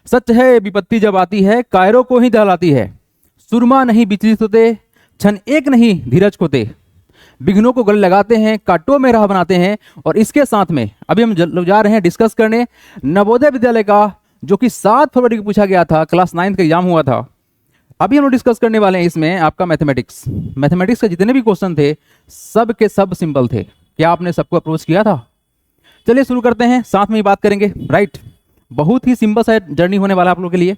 सच है विपत्ति जब आती है कायरों को ही दहलाती है, सुरमा नहीं विचलित होते, क्षण एक नहीं धीरज खोते, विघ्नों को गले लगाते हैं, कांटों में राह बनाते हैं। और इसके साथ में अभी हम जा रहे हैं डिस्कस करने नवोदय विद्यालय का, जो कि 7 फरवरी को पूछा गया था, क्लास 9 का एग्जाम हुआ था। अभी हम लोग डिस्कस करने वाले हैं इसमें आपका मैथमेटिक्स के जितने भी क्वेश्चन थे सब के सब सिंपल थे। क्या आपने सबको अप्रोच किया था? चलिए शुरू करते हैं, साथ में ही बात करेंगे। राइट, बहुत ही सिंपल सा जर्नी होने वाला है आप लोगों के लिए।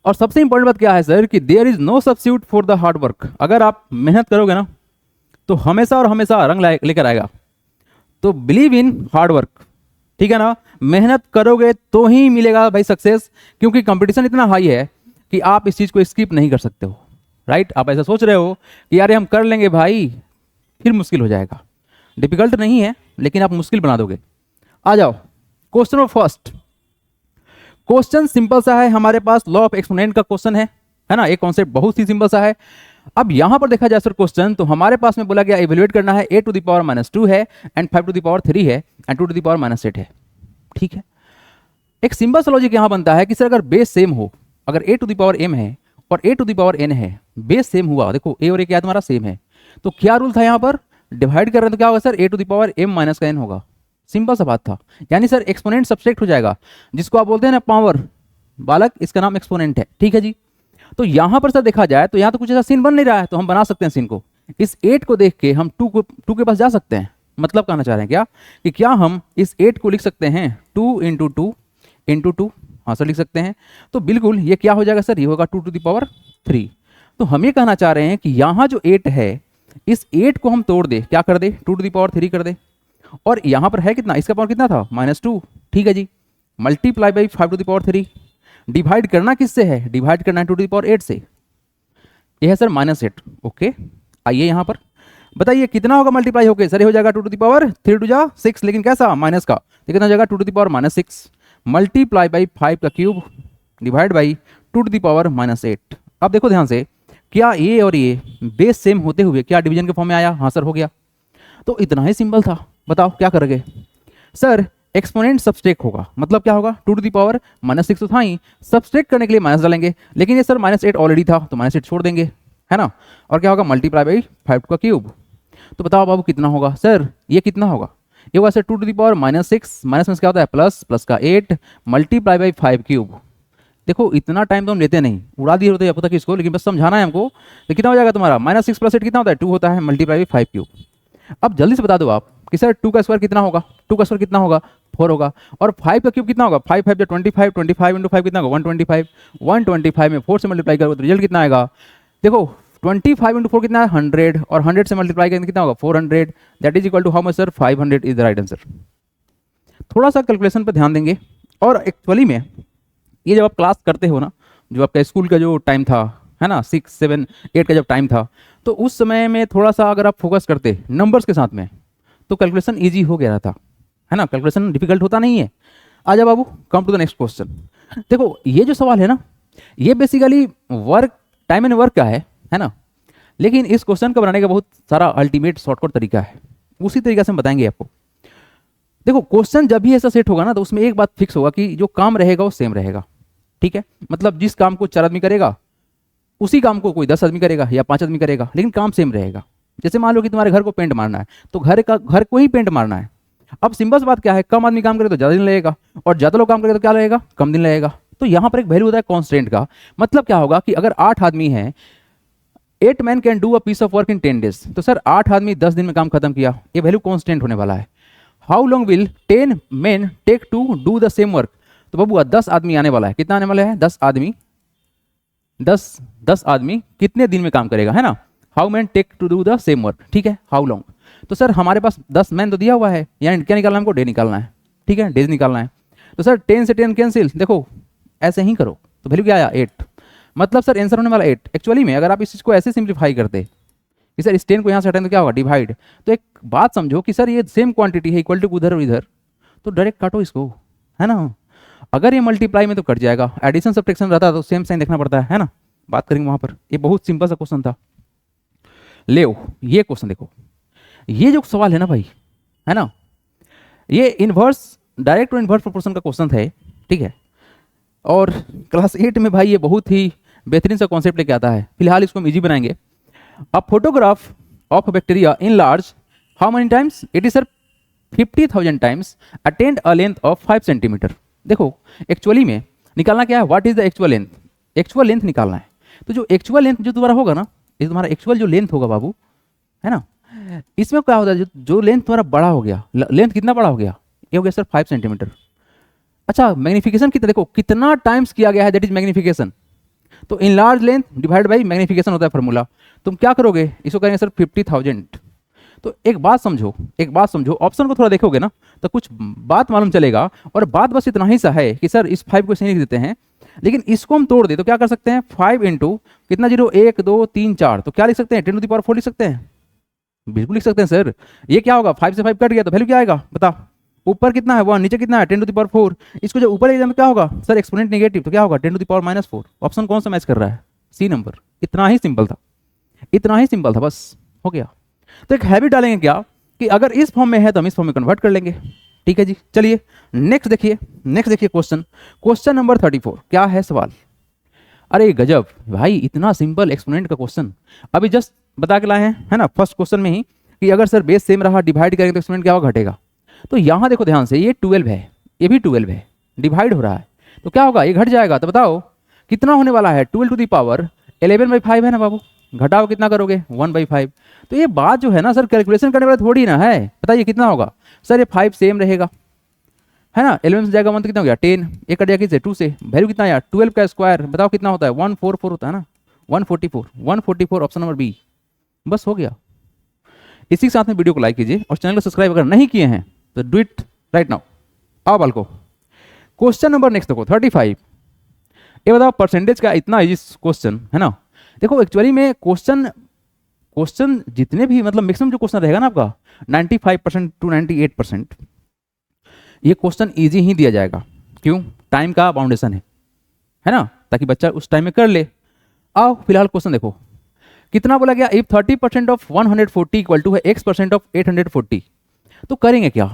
और सबसे इंपॉर्टेंट बात क्या है सर कि there is no substitute for the hard work. अगर आप मेहनत करोगे ना तो हमेशा और हमेशा रंग लेकर आएगा। तो बिलीव इन हार्ड वर्क, ठीक है ना। मेहनत करोगे तो ही मिलेगा भाई सक्सेस, क्योंकि कंपटीशन इतना हाई है कि आप इस चीज को स्किप नहीं कर सकते हो। राइट, आप ऐसा सोच रहे हो कि यार हम कर लेंगे भाई, फिर मुश्किल हो जाएगा। डिफिकल्ट नहीं है लेकिन आप मुश्किल बना दोगे। आ जाओ question of first. Question simple सा है, हमारे पास लॉ ऑफ एक्सपोनेंट का क्वेश्चन है ना। एक कॉन्सेप्ट बहुत ही सिंपल सा है। अब यहां पर देखा जाए सर क्वेश्चन, तो हमारे पास में बोला गया इवेल्युएट करना है a⁻⁻2 है एंड 5⁻3 है एंड 2⁻8 है। ठीक है, एक सिंपल सा लॉजिक यहां बनता है कि सर अगर बेस सेम हो, अगर a⁻m है और a⁻n है, बेस सेम हुआ, देखो a और a क्या तुम्हारा सेम है, तो क्या रूल था यहां पर, डिवाइड कर रहे हैं तो क्या होगा सर a⁻m - n होगा। सिंपल सा बात था, यानी सर एक्सपोनेंट सब्सट्रैक्ट हो जाएगा, जिसको आप बोलते हैं ना पावर, बालक इसका नाम एक्सपोनेंट है। ठीक है जी, तो यहां पर सर देखा जाए तो यहां तो कुछ ऐसा सीन बन नहीं रहा है, तो हम बना सकते हैं सीन को। इस 8 को देख के हम 2 के पास जा सकते हैं। मतलब कहना चाह रहे हैं क्या कि क्या हम इस 8 को लिख सकते हैं 2 इंटू 2 इंटू 2? हाँ सर लिख सकते हैं। तो बिल्कुल ये क्या हो जाएगा सर, ये होगा 2⁻3। तो हम ये कहना चाह रहे हैं कि यहाँ जो 8 है, इस 8 को हम तोड़ दे, क्या कर दे, 2⁻3 कर दे। और यहाँ पर है कितना, इसका पावर कितना था, -2। ठीक है जी, मल्टीप्लाई बाई 5⁻3। डिवाइड करना किससे है, डिवाइड करना है 2⁻8 से। ये है सर -8। ओके, आइए यहाँ पर बताइए कितना होगा मल्टीप्लाई होके, सर ये हो जाएगा 2⁻3 टू जा 6, लेकिन कैसा, माइनस का, तो कितना हो जाएगा 2⁻6 मल्टीप्लाई बाई 5 का क्यूब डिवाइड बाई 2⁻8। अब देखो ध्यान से, क्या ये और ये बेस सेम होते हुए क्या डिवीजन के फॉर्म में आया? हाँ सर हो गया। तो इतना ही सिंपल था। बताओ क्या करोगे सर, एक्सपोनेंट सब्सट्रैक्ट होगा, मतलब क्या होगा, 2⁻6 तो था ही, सब्सट्रैक्ट करने के लिए माइनस डालेंगे, लेकिन ये सर -8 ऑलरेडी था तो -8 छोड़ देंगे, है ना। और क्या होगा, मल्टीप्लाई बाई 5 का क्यूब। तो बताओ बाबू कितना होगा सर, ये कितना होगा, ये होगा सर 2⁻6 माइनस क्या होता है, प्लस का 8 मल्टीप्लाई बाई 5 क्यूब। देखो इतना टाइम तो हम लेते नहीं, उड़ा दिए होते अब तक इसको, लेकिन बस समझाना है हमको। तो कितना हो जाएगा तुम्हारा, -6 + 8 कितना होता है, 2 होता है, मल्टीप्लाई बाई 5 क्यूब। अब जल्दी से बता दो आप कि सर 2 का स्क्वायर कितना होगा, 2 का स्क्वायर कितना होगा, 4 होगा। और 5 का क्यूब कितना होगा, 5 5 25, 25 इंटू 5 कितना होगा, 125। 125 में 4 से मल्टीप्लाई करोगे तो रिजल्ट कितना आएगा, देखो 25 इंटू 4 कितना है, 100, और 100 से मल्टीप्लाई करेंगे कितना होगा, 400। That is equal to how much sir, 500 is the right answer. थोड़ा सा कैलकुलेशन पर ध्यान देंगे। और एक्चुअली में ये जब आप क्लास करते हो ना, जो आपका स्कूल का जो टाइम था, है ना, 6 7 8 का जब टाइम था, तो उस समय में थोड़ा सा अगर आप फोकस करते नंबर्स के साथ में तो कैलकुलेशन इजी हो गया था, है ना। कैलकुलेशन डिफिकल्ट होता नहीं है। आजा बाबू, come to the next question. देखो ये जो सवाल है ना, ये basically work, time and work का है ना, लेकिन इस क्वेश्चन को बनाने का बहुत सारा अल्टीमेट शॉर्टकट तरीका है, उसी तरीका से हम बताएंगे आपको। देखो क्वेश्चन जब भी ऐसा सेट होगा ना, तो उसमें एक बात फिक्स होगा कि जो काम रहेगा वो सेम रहेगा। ठीक है, मतलब जिस काम को 4 आदमी करेगा उसी काम को कोई 10 आदमी करेगा या 5 आदमी करेगा, लेकिन काम सेम रहेगा। जैसे मान लो कि तुम्हारे घर को पेंट मारना है, तो घर को ही पेंट मारना है। अब सिंपल सी बात क्या है, कम आदमी काम करे तो ज़्यादा दिन लगेगा, और ज़्यादा लोग काम करेंगे तो क्या लगेगा, कम दिन लगेगा। तो यहाँ पर एक वैल्यू होता है कॉन्स्टेंट का। मतलब क्या होगा कि अगर 8 आदमी हैं, 8 man can do a piece of work in 10 days, तो सर 8 आदमी 10 दिन में काम खत्म किया, ये वैल्यू कॉन्स्टेंट होने वाला है। How long will 10 man take to do the same work, तो बाबू 10 आदमी आने वाला है, कितना आने वाला है, 10 आदमी, 10 आदमी कितने दिन में काम करेगा, है ना। How man take to do the same work, ठीक है, हाउ लॉन्ग। तो सर हमारे पास 10 मैन तो दिया हुआ है, यानी क्या निकालना है हमको, डे निकालना है। ठीक है, डेज निकालना है। तो सर 10 से 10 कैंसिल, देखो ऐसे ही करो तो वैल्यू क्या आया, 8। मतलब सर आंसर होने वाला 8। एक्चुअली में अगर आप इस चीज़ को ऐसे सिंप्लीफाई करते कि सर इस 10 को यहाँ से हटाएं तो क्या होगा, डिवाइड, तो एक बात समझो कि सर ये सेम क्वांटिटी है, इक्वल टू उधर और इधर, तो डायरेक्ट काटो इसको, है ना। अगर ये मल्टीप्लाई में तो कट जाएगा, एडिशन सब्ट्रैक्शन रहता है तो सेम साइन देखना पड़ता है ना। बात करेंगे वहां पर। ये बहुत सिंपल सा क्वेश्चन था। ले ये क्वेश्चन देखो, ये जो सवाल है ना भाई, है ना, ये इनवर्स, डायरेक्ट और इनवर्स प्रोपोर्शन का क्वेश्चन है। ठीक है, और क्लास 8 में भाई ये बहुत ही बेहतरीन सा कॉन्सेप्ट लेके आता है। फिलहाल इसको हम इजी बनाएंगे। A photograph of bacteria in large how many times, it is sir 50,000 times attend a length of 5 centimetre. देखो एक्चुअली में निकालना क्या है, what is the actual length, actual length निकालना है। तो जो एक्चुअल लेंथ जो तुम्हारा होगा ना, ये तुम्हारा एक्चुअल जो लेंथ होगा बाबू, है ना, इसमें क्या होता है, जो लेंथ तुम्हारा बड़ा हो गया, लेंथ कितना बड़ा हो गया, ये हो गया सर 5 सेंटीमीटर। अच्छा मैग्निफिकेशन कितना, देखो कितना टाइम्स किया गया है, दैट इज मैग्निफिकेशन। तो enlarged length divide by magnification होता है फॉर्मूला। तुम क्या करोगे, इसको करेंगे सर 50,000। तो एक बात समझो, एक बात समझो, ऑप्शन को थोड़ा देखोगे ना तो कुछ बात मालूम चलेगा। और बात बस इतना ही सा है कि सर इस 5 को सही लिख देते हैं, लेकिन इसको हम तोड़ दे तो क्या कर सकते हैं, 5 इंटू कितना, 0 1 2 3 4, तो क्या लिख सकते हैं, 10⁻⁴ लिख सकते हैं, बिल्कुल लिख सकते हैं सर। ये क्या होगा, 5 से 5 कट गया तो वैल्यू क्या आएगा बता, ऊपर कितना है 1, नीचे कितना है 10⁻⁴। इसको जब ऊपर एग्जाम में क्या होगा सर, एक्सपोनेंट नेगेटिव, तो क्या होगा 10⁻⁻⁴। ऑप्शन कौन सा मैच कर रहा है, सी नंबर। इतना ही सिंपल था, इतना ही सिंपल था, बस हो गया। तो एक हैबिट डालेंगे क्या कि अगर इस फॉर्म में है तो हम इस फॉर्म में कन्वर्ट कर लेंगे। ठीक है जी, चलिए नेक्स्ट देखिए, नेक्स्ट देखिए क्वेश्चन, क्वेश्चन नंबर 34। क्या है सवाल, अरे गजब भाई, इतना सिंपल एक्सपोनेंट का क्वेश्चन अभी जस्ट बता के लाए हैं, है ना, फर्स्ट क्वेश्चन में ही कि अगर सर बेस सेम रहा डिवाइड करेंगे तो एक्सपोनेंट क्या होगा, घटेगा। तो यहाँ देखो ध्यान से, ये 12 है, ये भी 12 है, डिवाइड हो रहा है, तो क्या होगा, ये घट जाएगा। तो बताओ कितना होने वाला है, 12⁻11/5 है ना बाबू, घटाओ कितना करोगे 1/5। तो ये बात जो है ना सर, कैलकुलेशन करने वाला थोड़ी ना है। बताइए कितना होगा सर, ये 5 सेम रहेगा, है ना, 11 से जाएगा 1 तो कितना हो गया 10, एक कट जाएगा किससे 2 से, वैल्यू कितना आया 12 का स्क्वायर, बताओ कितना होता है 144 होता है ना, 144 ऑप्शन नंबर बी। बस हो गया। इसी के साथ में वीडियो को लाइक कीजिए और चैनल को सब्सक्राइब अगर नहीं किए हैं तो डू इट राइट नाउ। आओ बालको, क्वेश्चन नंबर नेक्स्ट देखो 35। ये बताओ परसेंटेज का, इतना इजी क्वेश्चन है ना। देखो एक्चुअली में क्वेश्चन जितने भी मतलब मैक्सिमम जो क्वेश्चन रहेगा ना आपका 95% टू 98%, ये क्वेश्चन इजी ही दिया जाएगा। क्यों, टाइम का बाउंडेशन है ना, ताकि बच्चा उस टाइम में कर ले। आओ फिलहाल क्वेश्चन देखो, कितना बोला गया, इफ 30% ऑफ 140 इक्वल टू है x% ऑफ 840। तो करेंगे क्या,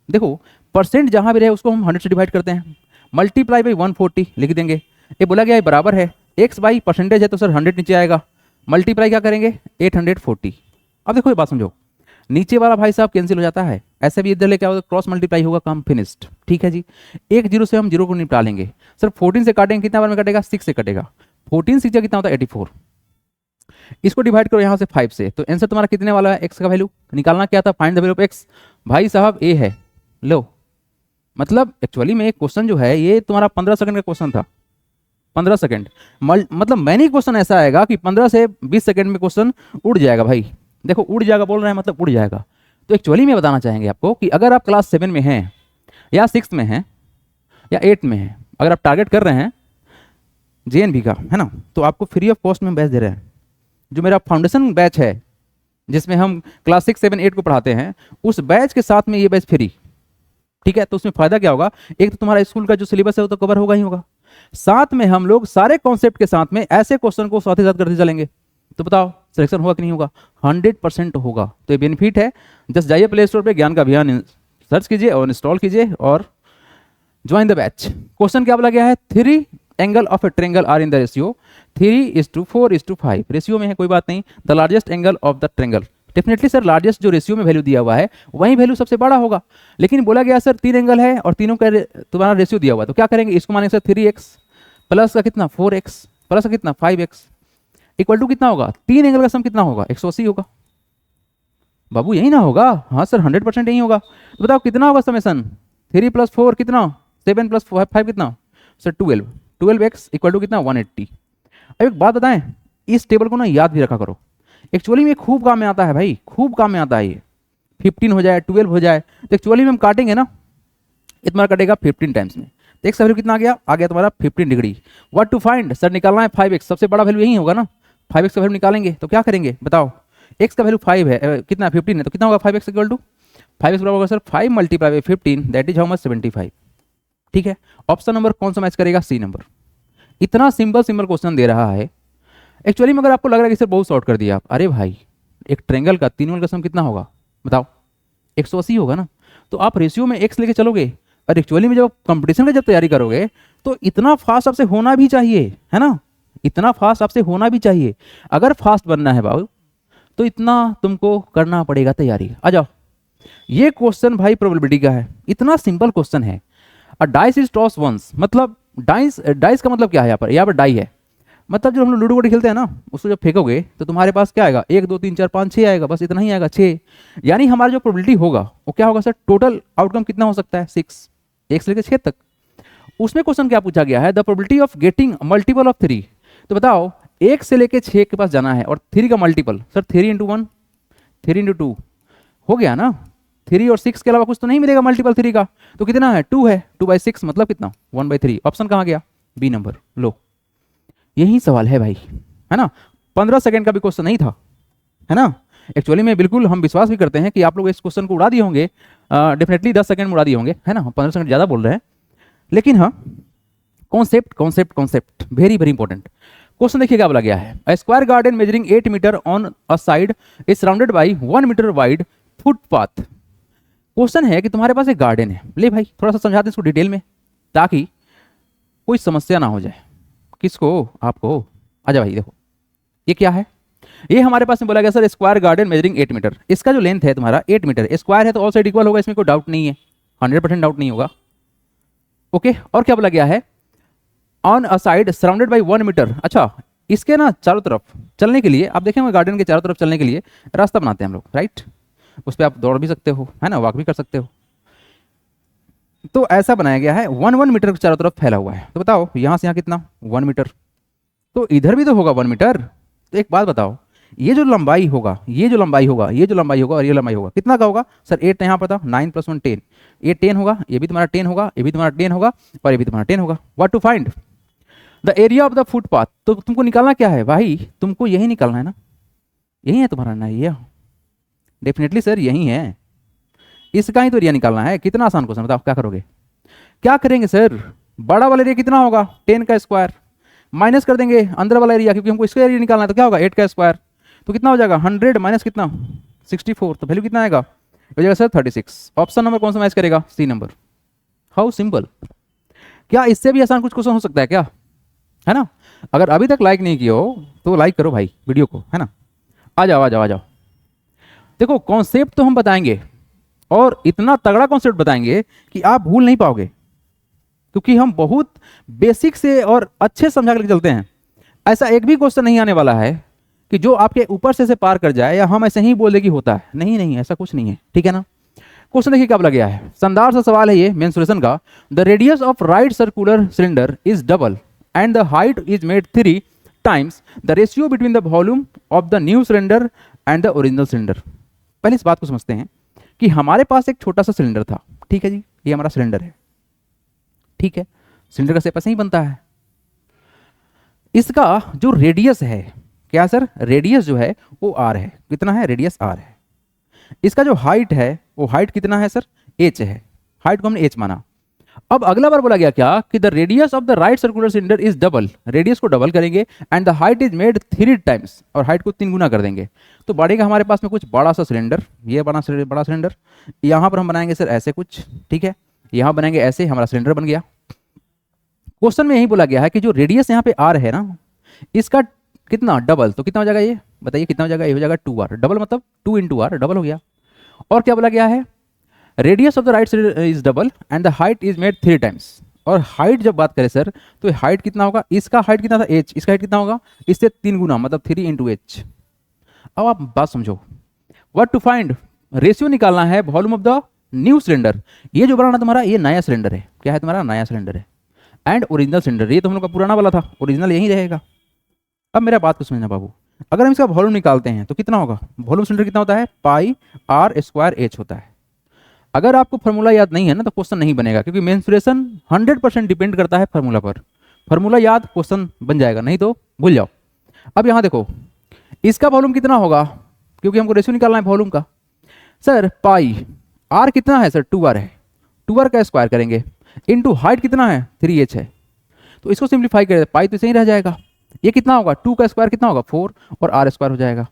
देखो परसेंट जहां भी रहे उसको हम 100 से डिवाइड करते हैं, मल्टीप्लाई बाई 140 लिख देंगे। ये बोला गया है बराबर है, x बाई परसेंटेज है तो सर 100 नीचे आएगा, मल्टीप्लाई क्या करेंगे 840। अब देखो ये बात समझो, नीचे वाला भाई साहब कैंसिल हो जाता है, ऐसे भी इधर लेके आओ क्रॉस मल्टीप्लाई होगा, काम फिनिश्ड। ठीक है जी, एक जीरो से हम जीरो को निपटा लेंगे। सर 14 से काटेंगे, कितना बार में कटेगा 6 से कटेगा, 14 6 कितना होता है 84। इसको डिवाइड करो यहाँ से 5 से, तो आंसर तुम्हारा कितने वाला है, x का वैल्यू निकालना क्या था, find the value of x। भाई साहब ए है, लो मतलब एक्चुअली में क्वेश्चन जो है ये तुम्हारा 15 सेकंड का क्वेश्चन था, 15 सेकंड मतलब मैंने क्वेश्चन ऐसा आएगा कि 15 से 20 सेकंड में क्वेश्चन उड़ जाएगा। भाई देखो उड़ जाएगा बोल रहे हैं, मतलब उड़ जाएगा। तो एक्चुअली में बताना चाहेंगे आपको कि अगर आप क्लास 7 में हैं या 6 में हैं या 8 में हैं, अगर आप टारगेट कर रहे हैं JNV का, है ना, तो आपको फ्री ऑफ कॉस्ट में बैच दे रहे हैं। जो मेरा फाउंडेशन बैच है जिसमें हम क्लास 6 7 8 को पढ़ाते हैं, उस बैच के साथ में ये बैच फ्री। ठीक है, तो उसमें फायदा क्या होगा, एक तो तुम्हारा स्कूल का जो सिलेबस है वो तो कवर होगा ही होगा, साथ में हम लोग सारे कॉन्सेप्ट के साथ में ऐसे क्वेश्चन को साथ ही साथ करते चलेंगे। तो बताओ सिलेक्शन होगा कि नहीं होगा, 100% होगा। तो ये बेनिफिट है, जस्ट जाइए प्ले स्टोर पे ज्ञान का अभियान सर्च कीजिए और इंस्टॉल कीजिए और ज्वाइन द बैच। क्वेश्चन क्या बोला गया है, 3 angle of a triangle are in the ratio 3:4:5 ratio में है, कोई बात नहीं। The largest angle of the triangle, definitely sir largest जो रेशियो में वैल्यू दिया हुआ है वही वैल्यू सबसे बड़ा होगा। लेकिन बोला गया सर 3 एंगल है और तीनों का तुम्हारा रेशियो दिया हुआ है, तो क्या करेंगे, इसको मानेंगे सर 3x प्लस का कितना 4x प्लस का कितना 5x इक्वल टू कितना होगा, 3 एंगल का सम कितना होगा 180 होगा। बाबू यही ना होगा, हाँ सर 100% यही होगा। तो बताओ कितना होगा समेसन, 3 + 4 कितना, 7 + 5 कितना सर 12x इक्वल टू कितना 180। अब एक बात बताएं, इस टेबल को ना याद भी रखा करो, एक्चुअली में खूब काम में आता है भाई, खूब काम में आता है। ये 15 हो जाए 12 हो जाए तो एक्चुअली में हम काटेंगे ना, ये तुम्हारा कटेगा 15 टाइम्स में। तो x का वैल्यू कितना आ गया तुम्हारा 15 degree. What to find, sir निकालना है 5x, सबसे बड़ा वैल्यू यही होगा ना, 5x का वैल्यू निकालेंगे। तो क्या करेंगे बताओ, x का वैल्यू 5 है, कितना 15 है, तो कितना होगा 5x इक्वल टू 5x बराबर होगा sir 5 × 15 that is how much 75। ठीक है, ऑप्शन नंबर कौन सा मैच करेगा, सी नंबर। इतना सिंपल क्वेश्चन दे रहा है। एक्चुअली में अगर आपको लग रहा है कि सर बहुत शॉर्ट कर दिया आप, अरे भाई एक ट्रेंगल का 3 एंगल का सम कितना होगा बताओ, 180 होगा ना। तो आप रेशियो में x लेके चलोगे, और एक्चुअली में जब कंपटीशन का जब तैयारी करोगे तो इतना फास्ट आपसे होना भी चाहिए, है ना, इतना फास्ट आपसे होना भी चाहिए। अगर फास्ट बनना है बाबू तो इतना तुमको करना पड़ेगा तैयारी। आ जाओ, ये क्वेश्चन भाई प्रोबेबिलिटी का है, इतना सिंपल क्वेश्चन है। A dice is toss once, मतलब डाइस, डाइस का मतलब क्या है, यहाँ पर डाई है, मतलब जब हम लोग लूडो गोटी खेलते हैं ना, उसको जब फेंकोगे तो तुम्हारे पास क्या आएगा, 1 2 3 4 5 6 आएगा, बस इतना ही आएगा 6। यानी हमारा जो प्रोबेबिलिटी होगा वो क्या होगा सर, टोटल आउटकम कितना हो सकता है 6, 1 से लेकर 6 तक। उसमें क्वेश्चन क्या पूछा गया है, the probability of getting multiple of 3। तो बताओ 1 से लेकर 6 के पास जाना है और 3 का मल्टीपल, सर 3 × 1 3 × 2 हो गया ना, 3 और 6 के अलावा कुछ तो नहीं मिलेगा मल्टीपल 3 का, तो कितना है 2 है, 2/6 मतलब कितना 1/3। ऑप्शन कहाँ गया, बी नंबर। लो यही सवाल है भाई, है ना, 15 सेकंड का भी क्वेश्चन नहीं था, है ना। एक्चुअली में बिल्कुल हम विश्वास भी करते हैं कि आप लोग इस क्वेश्चन को उड़ा दिए होंगे, डेफिनेटली 10 सेकंड में उड़ा दिए होंगे, है ना, 15 सेकंड ज़्यादा बोल रहे हैं, लेकिन हाँ concept concept concept very very important. Question देखिए क्या बोला गया है, a square garden measuring 8 metre on a side is surrounded by 1 metre wide footpath. Question है कि तुम्हारे पास एक गार्डन है, ले भाई थोड़ा सा समझा दे इसको डिटेल में ताकि कोई समस्या ना हो जाए। किसको, आपको। आजा भाई देखो ये क्या है, ये हमारे पास में बोला गया sir square garden measuring 8 metre, इसका जो लेंथ है तुम्हारा 8 मीटर, स्क्वायर है तो ऑल साइड इक्वल होगा, इसमें कोई डाउट नहीं है, 100% डाउट नहीं होगा। ओके, और क्या बोला गया है, on a side surrounded by 1 metre. अच्छा, इसके ना चारों तरफ चलने के लिए आप देखेंगे गार्डन के चारों तरफ चलने के लिए रास्ता बनाते हैं हम लोग, राइट, उस पर आप दौड़ भी सकते हो, है ना, वॉक भी कर सकते हो। तो ऐसा बनाया गया है 1 मीटर के चारों तरफ फैला हुआ है। तो बताओ यहाँ से यहाँ कितना 1 मीटर, तो इधर भी तो होगा 1 मीटर। तो एक बात बताओ, ये जो लंबाई होगा, ये जो लंबाई होगा, ये जो लंबाई होगा और ये लंबाई होगा, कितना का होगा सर, 8 यहाँ पर था, 9 + 1 10, ये 10 होगा, ये भी तुम्हारा 10 होगा, ये भी तुम्हारा 10 होगा और ये भी तुम्हारा 10 होगा। What to find the area of the footpath. तो तुमको निकालना क्या है भाई, तुमको यही निकालना है ना, यही है तुम्हारा ना, ये डेफिनेटली सर यही है, इसका ही तो एरिया निकालना है। कितना आसान क्वेश्चन, बताओ क्या करोगे, क्या करेंगे सर, बड़ा वाला एरिया कितना होगा 10 का स्क्वायर, माइनस कर देंगे अंदर वाला एरिया, क्योंकि हमको इसका एरिया निकालना है, तो क्या होगा 8 का स्क्वायर, तो कितना हो जाएगा 100 माइनस कितना 64, तो वैल्यू कितना आएगा, हो जाएगा सर 36। ऑप्शन नंबर कौन सा मैच करेगा, सी नंबर। हाउ सिंपल, क्या इससे भी आसान कुछ क्वेश्चन हो सकता है क्या, है ना। अगर अभी तक लाइक नहीं किया हो तो लाइक करो भाई वीडियो को, है ना। आ जाओ आ जाओ आ जाओ, देखो कॉन्सेप्ट तो हम बताएंगे और इतना तगड़ा कॉन्सेप्ट बताएंगे कि आप भूल नहीं पाओगे, क्योंकि हम बहुत बेसिक से और अच्छे समझा कर चलते हैं। ऐसा एक भी क्वेश्चन नहीं आने वाला है कि जो आपके ऊपर से पार कर जाए या हम ऐसे ही बोल दे कि होता है, नहीं नहीं ऐसा कुछ नहीं है, ठीक है ना। क्वेश्चन देखिए क्या बोला गया है, शानदार सा सवाल है ये मेंसुरेशन का। The radius of right circular cylinder is double and the height is made 3 times the ratio between the volume of the new cylinder and the original cylinder. पहले इस बात को समझते हैं कि हमारे पास एक छोटा सा सिलेंडर था, ठीक है जी, ये हमारा सिलेंडर है, ठीक है, सिलेंडर का शेप ऐसे ही बनता है। इसका जो रेडियस है, क्या सर, रेडियस जो है वो आर है, कितना है, रेडियस आर है। इसका जो हाइट है वो हाइट कितना है सर, एच है, हाइट को हमने एच माना। अब अगला बार बोला गया क्या कि the radius of the right circular cylinder is double, radius को डबल करेंगे and the height is made 3 times, और हाइट को 3 गुना कर देंगे। तो बढ़ेगा हमारे पास में कुछ बड़ा सा सिलेंडर, ये बड़ा सिलेंडर, यहाँ पर हम बनाएंगे सर ऐसे कुछ, ठीक है, यहाँ बनाएंगे ऐसे, हमारा सिलेंडर बन गया। क्वेश्चन में यही बोला गया है कि जो रेडियस यहाँ पे आर है ना, इसका कितना डबल, तो कितना हो जाएगा, ये बताइए कितना हो जाएगा, ये हो जाएगा 2r, डबल मतलब 2 × r, डबल हो गया। और क्या बोला गया है, radius of the right is double and the height is made 3 times. और हाइट जब बात करें सर तो हाइट कितना होगा, इसका हाइट कितना था h, इसका हाइट कितना होगा, इससे 3 गुना मतलब 3 × h। अब आप बात समझो, व्हाट टू फाइंड, रेशियो निकालना है volume of the new cylinder. ये जो बनाना तुम्हारा ये नया सिलेंडर है, क्या है तुम्हारा, नया सिलेंडर है, एंड ओरिजिनल सिलेंडर, ये तो हम लोग का पुराना वाला था, ओरिजिनल यही रहेगा। अब मेरा बात को समझना बाबू, अगर हम इसका वॉल्यूम निकालते हैं तो कितना होगा, वॉल्यूम सिलेंडर कितना होता है, πr² h होता है। अगर आपको फार्मूला याद नहीं है ना तो क्वेश्चन नहीं बनेगा, क्योंकि मेंसुरेशन 100% डिपेंड करता है फार्मूला पर। फार्मूला याद क्वेश्चन बन जाएगा, नहीं तो भूल जाओ। अब यहाँ देखो इसका वॉल्यूम कितना होगा, क्योंकि हमको रेशियो निकालना है वॉल्यूम का। सर पाई आर कितना है सर, 2r है, 2r का स्क्वायर करेंगे इनटू हाइट कितना है 3h है, तो इसको सिंप्लीफाई करें पाई तो सही रह जाएगा। ये कितना होगा, 2 का स्क्वायर कितना होगा 4 और r² हो जाएगा।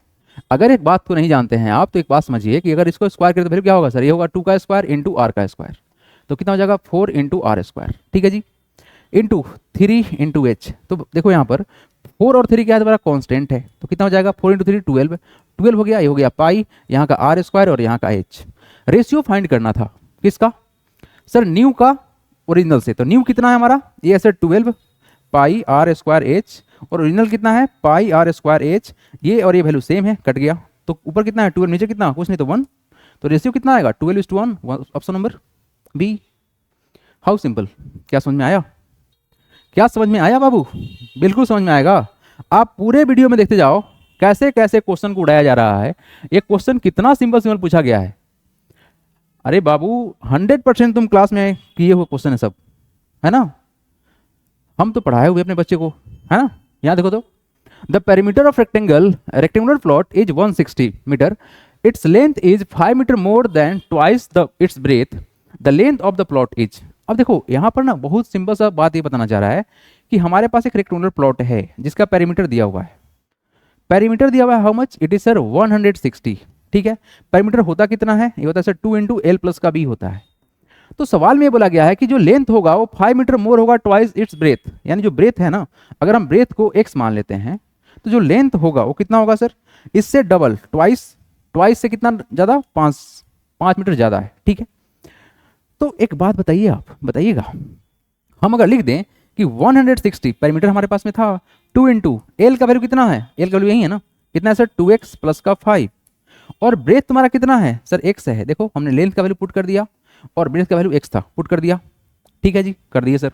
अगर एक बात को नहीं जानते हैं आप तो एक बात समझिए कि अगर इसको स्क्वायर करें तो फिर क्या होगा सर, ये होगा 2 का स्क्वायर इंटू r का स्क्वायर, तो कितना हो जाएगा 4 × r², ठीक है जी। Into 3 × h। तो देखो यहाँ पर 4 और 3 क्या है, तुम्हारा कॉन्स्टेंट है, तो कितना हो जाएगा 4 × 3 12। 12 हो गया, ये हो गया पाई, यहाँ का आर स्क्वायर और यहाँ का एच। रेशियो फाइंड करना था किसका सर, न्यू का ओरिजिनल से। तो न्यू कितना है हमारा, ये है sir 12 pi r square h, और ओरिजिनल कितना है पाई आर स्क्वायर एच। ये और ये वैल्यू सेम है, कट गया। तो ऊपर कितना है 12, नीचे कितना, कुछ नहीं तो 1। तो रेशियो कितना आएगा 12:1, option number B. How simple. क्या समझ में आया, क्या समझ में आया बाबू, बिल्कुल समझ में आएगा। आप पूरे वीडियो में देखते जाओ कैसे कैसे क्वेश्चन को उड़ाया जा रहा है। ये क्वेश्चन कितना सिंपल सिंपल पूछा गया है। अरे बाबू 100% तुम क्लास में किए हुए क्वेश्चन है सब, है ना, हम तो पढ़ाए हुए अपने बच्चे को, है ना। यहाँ देखो तो, the perimeter of rectangular plot is 160 metre, its length is 5 metre more than twice the its breadth, the length of the plot is. अब देखो यहाँ पर ना बहुत सिंपल सा बात ये बताना चाह रहा है कि हमारे पास एक रेक्टेंगुलर प्लॉट है जिसका पेरीमीटर दिया हुआ है। पेरीमीटर दिया हुआ है how much, it is sir 160, ठीक है। पेरीमीटर होता कितना है, ये होता है सर 2 × l प्लस का b होता है। तो सवाल में बोला गया है कि जो लेंथ होगा वो 5 मीटर मोर होगा ट्वाइस इट्स ब्रेथ, यानी जो ब्रेथ है ना, अगर हम ब्रेथ को x मान लेते हैं तो जो लेंथ होगा वो कितना होगा सर, इससे डबल, ट्वाइस से कितना ज़्यादा, 5 मीटर ज़्यादा है, ठीक है। तो एक बात बताइए, आप बताइएगा, हम अगर लिख दें कि 160 पेरीमीटर हमारे पास में था, 2 × l का वैल्यू कितना है, l का वैल्यू यही है ना, कितना है सर 2x प्लस का 5, और ब्रेथ तुम्हारा कितना है सर x है। देखो हमने लेंथ का वैल्यू पुट कर दिया और ब्रेथ का वैल्यू x था, पुट कर दिया, ठीक है जी, कर दिए सर।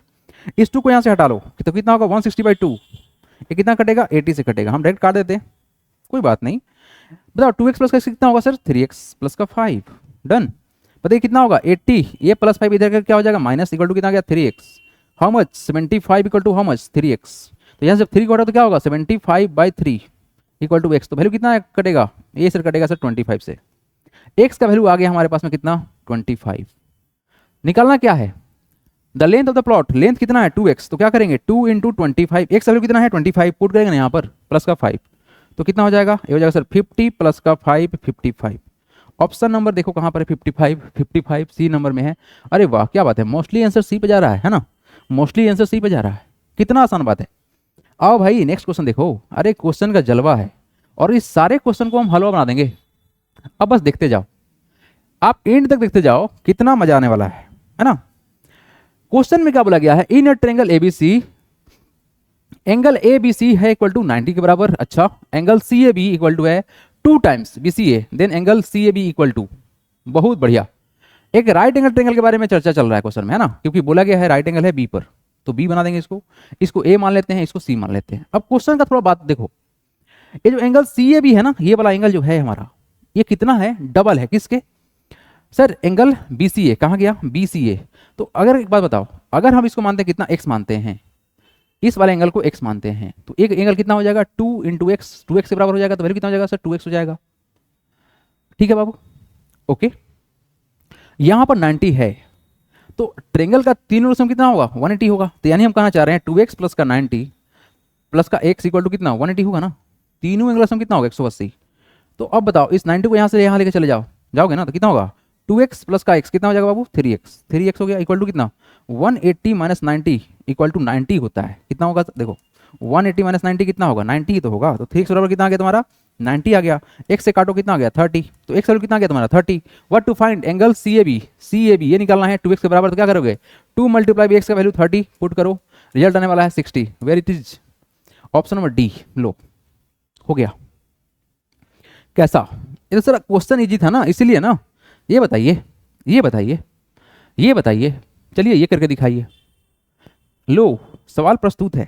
इस 2 को यहाँ से हटा लो तो कितना होगा 160/2, ये कितना कटेगा 80 से कटेगा, हम डायरेक्ट काट देते हैं, कोई बात नहीं। बताओ 2x प्लस का कितना होगा सर 3x प्लस का 5, डन। बताइए कितना होगा 80, ये प्लस 5 इधर का क्या हो जाएगा माइनस, इक्वल टू कितना गया 3x, how much 75 equal to how much 3x। तो यहाँ से 3 को हटा तो क्या होगा 75/3 इक्वल टू x। तो वैल्यू कितना कटेगा, ये सर कटेगा सर 25 से। x का वैल्यू आ गया हमारे पास में कितना 25। निकालना क्या है, the length of the plot, length कितना है 2x, तो क्या करेंगे 2 × 25, x का वैल्यू कितना है 25, पुट करेंगे ना यहाँ पर प्लस का 5, तो कितना हो जाएगा, ये हो जाएगा सर 50 प्लस का 5 55। ऑप्शन नंबर देखो कहाँ पर है 55 सी नंबर में है। अरे वाह क्या बात है, मोस्टली आंसर सी पे जा रहा है ना, मोस्टली आंसर सी पे जा रहा है, कितना आसान बात है। आओ भाई नेक्स्ट क्वेश्चन देखो, अरे क्वेश्चन का जलवा है और इस सारे क्वेश्चन को हम हलवा बना देंगे। अब बस देखते जाओ, आप एंड तक देखते जाओ, कितना मजा आने वाला है ना। क्वेश्चन में क्या बोला गया है, in a triangle ABC, angle ABC है इक्वल टू 90 के बराबर, अच्छा एंगल सीएबी इक्वल टू है 2 times BCA, then angle CAB equal to, बहुत बढ़िया। एक राइट एंगल ट्रायंगल के बारे में चर्चा चल रहा है क्वेश्चन में, है ना, क्योंकि बोला गया है राइट एंगल है बी पर, तो बी बना देंगे इसको ए मान लेते हैं, इसको सी मान लेते हैं। अब क्वेश्चन का थोड़ा बात देखो, ये जो एंगल सीएबी है ना, ये वाला एंगल जो है हमारा, ये कितना है, डबल है किसके सर, एंगल बीसीए, कहाँ गया बीसीए। तो अगर एक बात बताओ, अगर हम इसको मानते हैं कितना x मानते हैं, इस वाले एंगल को x मानते हैं, तो एक एंगल कितना हो जाएगा 2 × x, 2x के बराबर हो जाएगा, तो वैल्यू कितना हो जाएगा सर 2x हो जाएगा, ठीक है बाबू, ओके। यहां पर 90 है, तो ट्रायंगल का तीनों रेशो कितना होगा 180 होगा, तो यानी हम कहना चाह रहे हैं 2x प्लस का 90 प्लस का x इक्वल टू कितना 180 होगा ना, तीनों एंगल रेशो कितना होगा 180। तो अब बताओ इस 90 को यहां से यहां लेके चले जाओगे ना, तो कितना होगा 2x प्लस का x कितना हो जाएगा बाबू 3x हो गया, इक्वल टू कितना 180 - 90 इक्वल टू 90 होता है, कितना होगा देखो 180 - 90 कितना होगा 90 ही तो होगा, तो 3x बराबर कितना आ गया तुम्हारा 90 आ गया, x से काटो कितना आ गया 30, तो x वैल्यू कितना आ गया तुम्हारा 30। What to find angle CAB, CAB ये निकालना है 2x के बराबर, तो क्या करोगे 2 × x का वैल्यू 30 पुट करो, रिजल्ट आने वाला है 60, where it is option number D, लो हो गया। कैसा, ये तो सर क्वेश्चन इजी था ना, इसीलिए ना, ये बताइए, चलिए ये करके दिखाइए। लो सवाल प्रस्तुत है,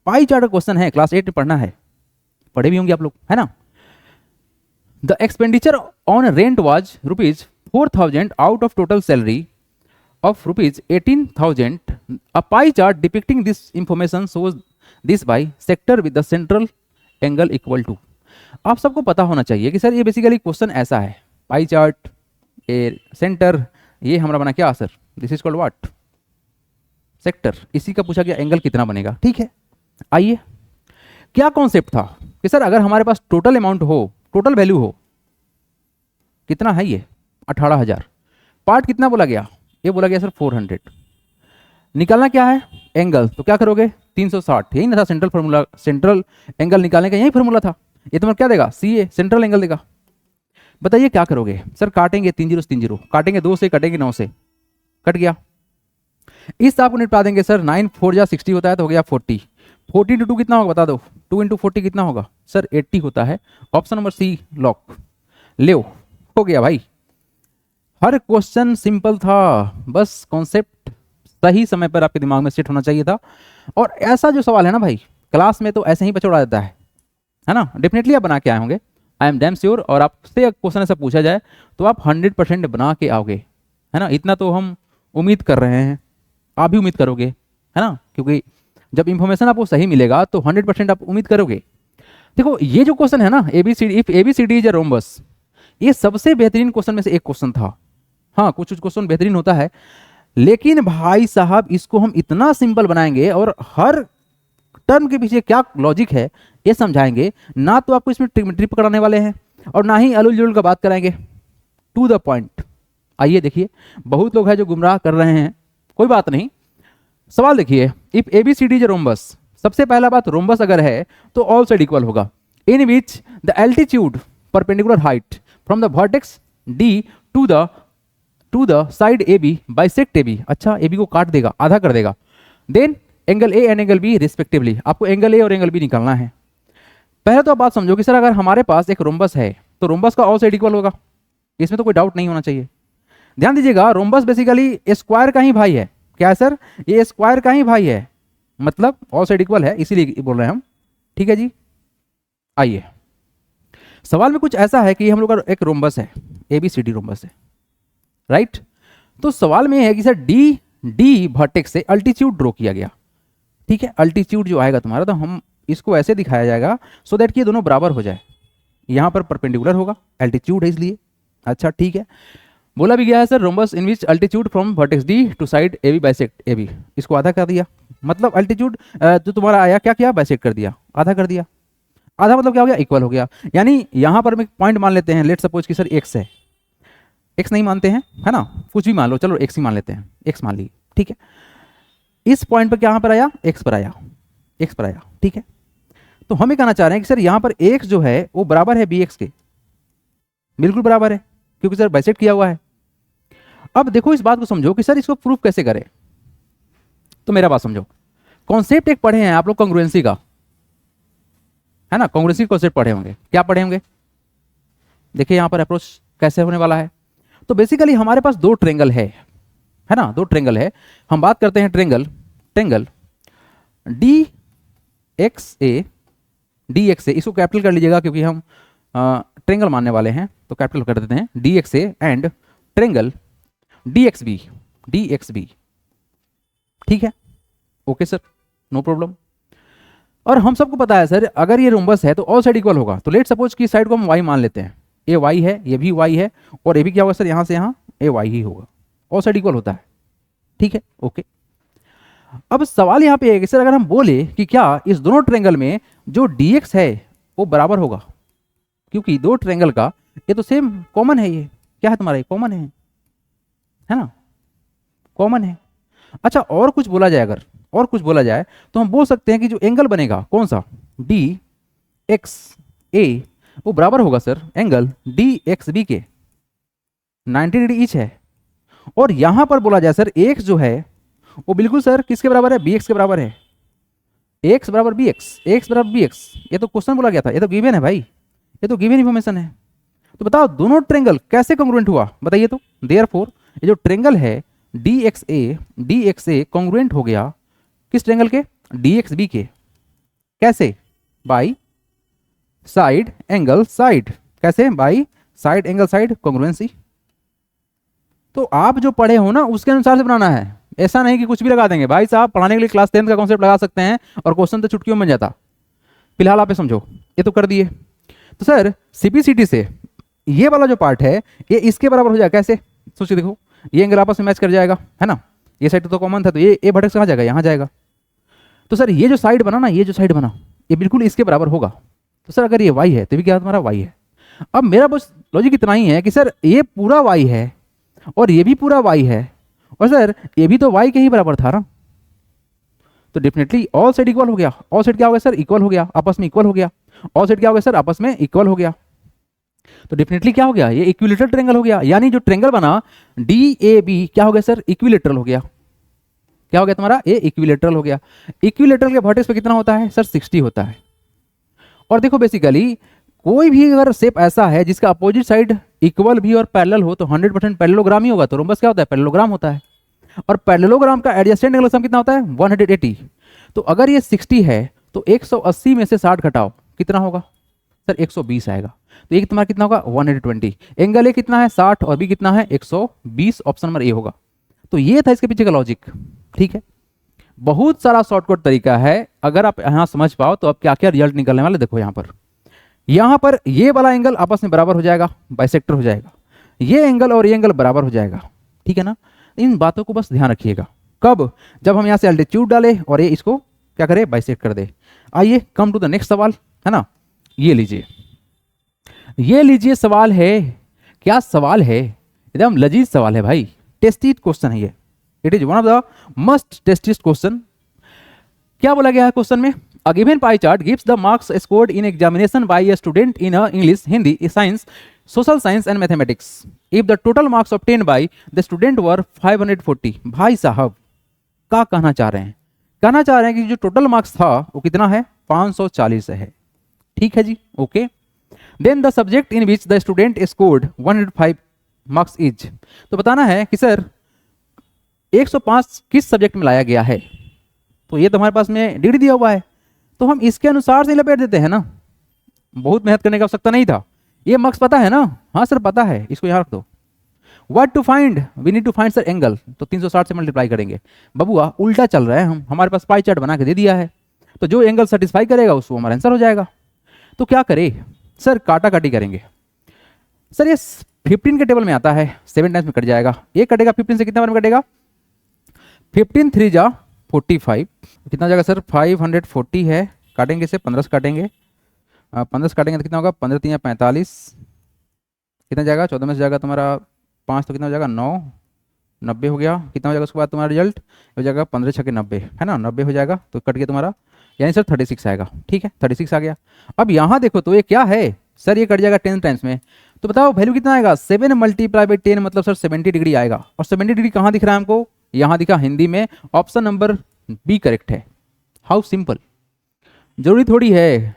पाई चार्ट क्वेश्चन है, क्लास 8 में पढ़ना है, पढ़े भी होंगे आप लोग, है ना। The expenditure on rent was ₹4,000 out of total salary of ₹18,000। A pie chart depicting this information shows this by sector with the central angle equal to. आप सबको पता होना चाहिए कि सर ये बेसिकली क्वेश्चन ऐसा है, पाई चार्ट ए सेंटर, ये हमारा बना क्या sir, this is called what sector, इसी का पूछा गया एंगल कितना बनेगा, ठीक है। आइए क्या कॉन्सेप्ट था कि सर अगर हमारे पास टोटल अमाउंट हो, टोटल वैल्यू हो, कितना है ये 18,000, पार्ट कितना बोला गया, ये बोला गया सर 400। निकालना क्या है, एंगल, तो क्या करोगे 360, यही ना था सेंट्रल फार्मूला, सेंट्रल एंगल निकालने का यही फार्मूला था। ये तुम्हारा क्या देगा, सी ए, सेंट्रल एंगल देगा। बताइए क्या करोगे सर, काटेंगे 3 0 3 0, काटेंगे 2 से, कटेंगे 9 से, कट गया। इस आपको निपटा देंगे सर, 9 4 जा 60 होता है तो हो गया 40, 40 इंटू 2 कितना होगा बता दो, 2 इंटू 40 कितना होगा सर 80 होता है। ऑप्शन नंबर सी लॉक, ले हो गया भाई। हर क्वेश्चन सिंपल था, बस कॉन्सेप्ट सही समय पर आपके दिमाग में सेट होना चाहिए था। और ऐसा जो सवाल है ना भाई, क्लास में तो ऐसे ही बचौड़ा देता है ना, डेफिनेटली आप बना के आए होंगे, आई एम डैम श्योर। और आपसे क्वेश्चन ऐसा पूछा जाए तो आप 100% बना के आओगे, है ना, इतना तो हम उम्मीद कर रहे हैं, आप भी उम्मीद करोगे, है ना, क्योंकि जब इंफॉर्मेशन आपको सही मिलेगा तो 100% आप उम्मीद करोगे। देखो ये जो क्वेश्चन है ना, ABCD, if ABCD is a rhombus, ये सबसे बेहतरीन क्वेश्चन में से एक क्वेश्चन था। हाँ कुछ क्वेश्चन बेहतरीन होता है, लेकिन भाई साहब इसको हम इतना सिंपल बनाएंगे और हर टर्म के पीछे क्या लॉजिक है ये समझाएंगे, ना तो आपको इसमें ट्रिग्नोमेट्री पकड़ाने वाले हैं और ना ही अलूल जुलूल का बात कराएंगे, टू द पॉइंट। आइए देखिए, बहुत लोग हैं जो गुमराह कर रहे हैं, कोई बात नहीं। सवाल देखिए, इफ एबीसीडी इज रोम्बस, सबसे पहला बात रोम्बस अगर है तो ऑल साइड इक्वल होगा, in which the altitude perpendicular height from the vertex D to the side A B bisect A B, अच्छा ए बी को काट देगा, आधा कर देगा, then angle A and angle B respectively, आपको एंगल ए और एंगल बी निकालना है। पहले तो आप बात समझो कि सर अगर हमारे पास एक रोम्बस है तो रोम्बस का ऑल साइड इक्वल होगा, इसमें तो कोई डाउट नहीं होना चाहिए। ध्यान दीजिएगा, रोम्बस बेसिकली स्क्वायर का ही भाई है, क्या है सर, ये स्क्वायर का ही भाई है, मतलब ऑल साइड इक्वल है, इसीलिए बोल रहे हैं हम, ठीक है जी। आइए सवाल में कुछ ऐसा है कि हम लोग का एक रोम्बस है, एबीसीडी रोम्बस है, राइट। तो सवाल में है कि सर डी वर्टेक्स से अल्टीट्यूड ड्रॉ किया गया, ठीक है। अल्टीट्यूड जो आएगा तुम्हारा, तो हम इसको ऐसे दिखाया जाएगा सो दैट कि ये दोनों बराबर हो जाए, यहां पर परपेंडिकुलर होगा, अल्टीट्यूड है इसलिए, अच्छा ठीक है। बोला भी गया है sir rhombus in which altitude from vertex D to side A B bisect A B, इसको आधा कर दिया, मतलब अल्टीट्यूड जो तुम्हारा आया क्या किया, बाइसेक्ट कर दिया, आधा कर दिया, आधा मतलब क्या हो गया, इक्वल हो गया। यानी यहां पर हम एक पॉइंट मान लेते हैं, लेट सपोज कि सर एक्स है, एक्स नहीं मानते हैं, है ना, कुछ भी मान लो, चलो एक्स ही मान लेते हैं, एक्स मान ली, ठीक है। इस पॉइंट पर क्या पर आया, एक्स पर आया, एक्स पर आया, ठीक है। तो हम ये कहना चाह रहे हैं कि सर यहां पर एक्स जो है वो बराबर है बी एक्स के, बिल्कुल बराबर है, क्योंकि सर बाइसेक्ट किया हुआ है। अब देखो इस बात को समझो कि सर इसको प्रूफ कैसे करें, तो मेरा बात समझो, कॉन्सेप्ट एक पढ़े हैं आप लोग कॉन्ग्रुएंसी का, है ना, कॉन्ग्रुएंसी कॉन्सेप्ट पढ़े होंगे, क्या पढ़े होंगे, देखिए यहां पर अप्रोच कैसे होने वाला है। तो बेसिकली हमारे पास दो ट्रेंगल है ना, दो ट्रेंगल है, हम बात करते हैं ट्रेंगल डी एक्स ए, इसको कैपिटल कर लीजिएगा क्योंकि हम ट्रेंगल मानने वाले हैं, तो कैपिटल कर देते हैं D X A and triangle D X B, ठीक है, ओके सर, नो प्रॉब्लम। और हम सबको पता है सर अगर ये रोम्बस है तो ऑल साइड इक्वल होगा, तो लेट सपोज कि साइड को हम वाई मान लेते हैं, ये वाई है, ये भी वाई है, और ये भी क्या होगा सर, यहां से यहां ए वाई ही होगा, ऑल साइड इक्वल होता है, ठीक है, ओके। अब सवाल यहां पे है कि सर अगर हम बोले कि क्या इस दोनों ट्रेंगल में जो dx है वो बराबर होगा, क्योंकि दो ट्रेंगल का ये तो सेम कॉमन है, ये क्या है तुम्हारा, ये कॉमन है ना, कॉमन है। अच्छा और कुछ बोला जाए, अगर और कुछ बोला जाए तो हम बोल सकते हैं कि जो एंगल बनेगा कौन सा, डी एक्स ए, वो बराबर होगा sir angle D X B के, 90 डिग्री ईच है। और यहां पर बोला जाए सर एक्स जो है वो बिल्कुल सर किसके बराबर है, बी एक्स के बराबर है, एक्स बराबर बी एक्स, एक्स बराबर बी एक्स, ये तो क्वेश्चन बोला गया था, ये तो गिवन है भाई, ये तो गिवन इंफॉर्मेशन है। तो बताओ दोनों ट्रेंगल कैसे कॉन्ग्रुएंट हुआ, बताइए तो। देयरफॉर ये जो ट्रेंगल है डी एक्स ए कॉन्ग्रुएंट हो गया किस ट्रेंगल के, डी एक्स बी के, कैसे, बाई साइड एंगल साइड, कैसे, by side angle side congruency. तो आप जो पढ़े हो ना उसके अनुसार से बनाना है, ऐसा नहीं कि कुछ भी लगा देंगे। भाई साहब पढ़ाने के लिए क्लास 10 का कॉन्सेप्ट लगा सकते हैं और क्वेश्चन तो चुटकियों में बन जाता। फिलहाल आप समझो, ये तो कर दिए। तो सर सीपीसीटी से ये वाला जो पार्ट है ये इसके बराबर हो जाएगा, कैसे, सोचिए, देखो ये एंगल आपस में मैच कर जाएगा, है ना, ये साइड तो कॉमन था, तो ये भटक कहाँ जाएगा, यहाँ जाएगा। तो सर ये जो साइड बना ना, ये जो साइड बना ये बिल्कुल इसके बराबर होगा। तो सर अगर ये वाई है तो भी क्या तुम्हारा वाई है। अब मेरा बस लॉजिक इतना ही है कि सर ये पूरा वाई है और ये भी पूरा वाई है, और सर ये भी तो वाई के ही बराबर था ना, तो डेफिनेटली ऑल साइड इक्वल हो गया। ऑल साइड क्या हो गया सर? इक्वल हो गया, आपस में इक्वल हो गया। ऑल साइड क्या हो गया सर? आपस में इक्वल हो गया। तो डेफिनेटली क्या हो गया? ये इक्विलेटरल ट्रायंगल हो गया, यानी जो ट्रायंगल बना DAB क्या हो गया सर? इक्विलेटरल हो गया। क्या हो गया तुम्हारा? ये इक्विलेटरल हो गया। इक्विलेटरल के वर्टेक्स पे कितना होता है सर? 60 होता है। और देखो बेसिकली कोई भी अगर शेप ऐसा है जिसका अपोजिट साइड इक्वल भी और पैरेलल हो तो 100% पैरेललोग्राम ही होगा। तो रोम्बस क्या होता है? पैरेललोग्राम होता है। और पैरेललोग्राम का एडजेसेंट एंगल सम कितना होता है? 180। तो अगर ये 60 है तो 180 में से 60 घटाओ, कितना होगा सर? 120 आएगा। तो ये तुम्हारा कितना होगा? 120। एंगल ए कितना है? 60 और बी कितना है? 120। ऑप्शन नंबर ए होगा। तो ये था इसके पीछे का लॉजिक। ठीक है, बहुत सारा शॉर्टकट तरीका है, अगर आप यहां समझ पाओ तो अब क्या क्या रिजल्ट निकलने वाले देखो। यहां पर ये वाला एंगल आपस में बराबर हो जाएगा, बाइसेक्टर हो जाएगा। ये एंगल और ये एंगल बराबर हो जाएगा। ठीक है ना? इन बातों को बस ध्यान रखिएगा। कब? जब हम यहां से एल्टीट्यूड डाले और ये इसको क्या करे? बाइसेक्ट कर दे। आइए कम टू द नेक्स्ट सवाल, है ना? ये लीजिए सवाल है। क्या सवाल है? एकदम लजीज सवाल है भाई, टेस्टीड क्वेश्चन है ये। It is one of the must tested question. क्या बोला गया है क्वेश्चन में? A given pie chart gives the marks scored in examination by a student in English, Hindi, Science, Social Science and Mathematics. If the total marks obtained by the student were 540. भाई साहब क्या कहना चाह रहे हैं? कहना चाह रहे हैं कि जो टोटल मार्क्स था वो कितना है? 540 है। ठीक है जी, okay. Then the subject in which the student scored 105 marks is. तो बताना है कि सर 105 किस सब्जेक्ट में लाया गया है। तो ये तो हमारे पास में डिग्री दिया हुआ है, तो हम इसके अनुसार से लपेट देते हैं ना। बहुत मेहनत करने की आवश्यकता नहीं था। ये मार्क्स पता है ना? हाँ सर पता है, इसको यहाँ रख दो। What to find? We need to find sir angle. तो 360 से मल्टीप्लाई करेंगे। बबुआ उल्टा चल रहा है, हमारे पास पाई चार्ट बना के दे दिया है, तो जो एंगल सेटिस्फाई करेगा उसको हमारा आंसर हो जाएगा। तो क्या करे सर? काटा काटी करेंगे। सर ये 15 के टेबल में आता है, 7 टाइम्स में कट जाएगा। ये कटेगा 15 से कितना बार में कटेगा? 15 3 जा 45। कितना हो जाएगा सर? 540 है। काटेंगे से 15 से काटेंगे, 15 से काटेंगे तो कितना होगा? 15 3 45। कितना जाएगा? 14 में से जाएगा तुम्हारा 5, तो कितना हो जाएगा? 9, 90 हो गया। कितना हो जाएगा उसके बाद तुम्हारा रिजल्ट? हो जाएगा 15 6 90, है ना? 90 हो जाएगा। तो कट गया तुम्हारा, यानी सर 36 आएगा। ठीक है, 36 आ गया। अब यहाँ देखो तो ये क्या है सर? ये कट जाएगा 10 टाइम्स में। तो बताओ वैल्यू कितना आएगा? 7 मल्टीप्लाई बाई 10 मतलब सर 70 डिग्री आएगा। और 70 डिग्री कहाँ दिख रहा है हमको? यहाँ दिखा हिंदी में। ऑप्शन नंबर बी करेक्ट है। How simple. जरूरी थोड़ी है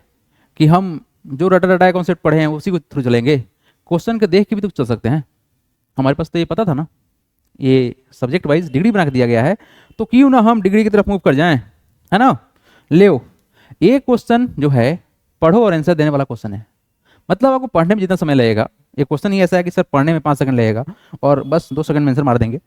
कि हम जो रटा रटाया कॉन्सेप्ट पढ़े हैं उसी को थ्रू चलेंगे। क्वेश्चन के देख के भी तो चल सकते हैं। हमारे पास तो ये पता था ना, ये सब्जेक्ट वाइज डिग्री बना के दिया गया है, तो क्यों ना हम डिग्री की तरफ मूव कर जाएं, है ना? ले ये क्वेश्चन जो है पढ़ो और आंसर देने वाला क्वेश्चन है। मतलब आपको पढ़ने में जितना समय लगेगा, ये क्वेश्चन ही ऐसा है कि सर पढ़ने में 5 सेकंड लगेगा और बस 2 सेकंड में आंसर मार देंगे।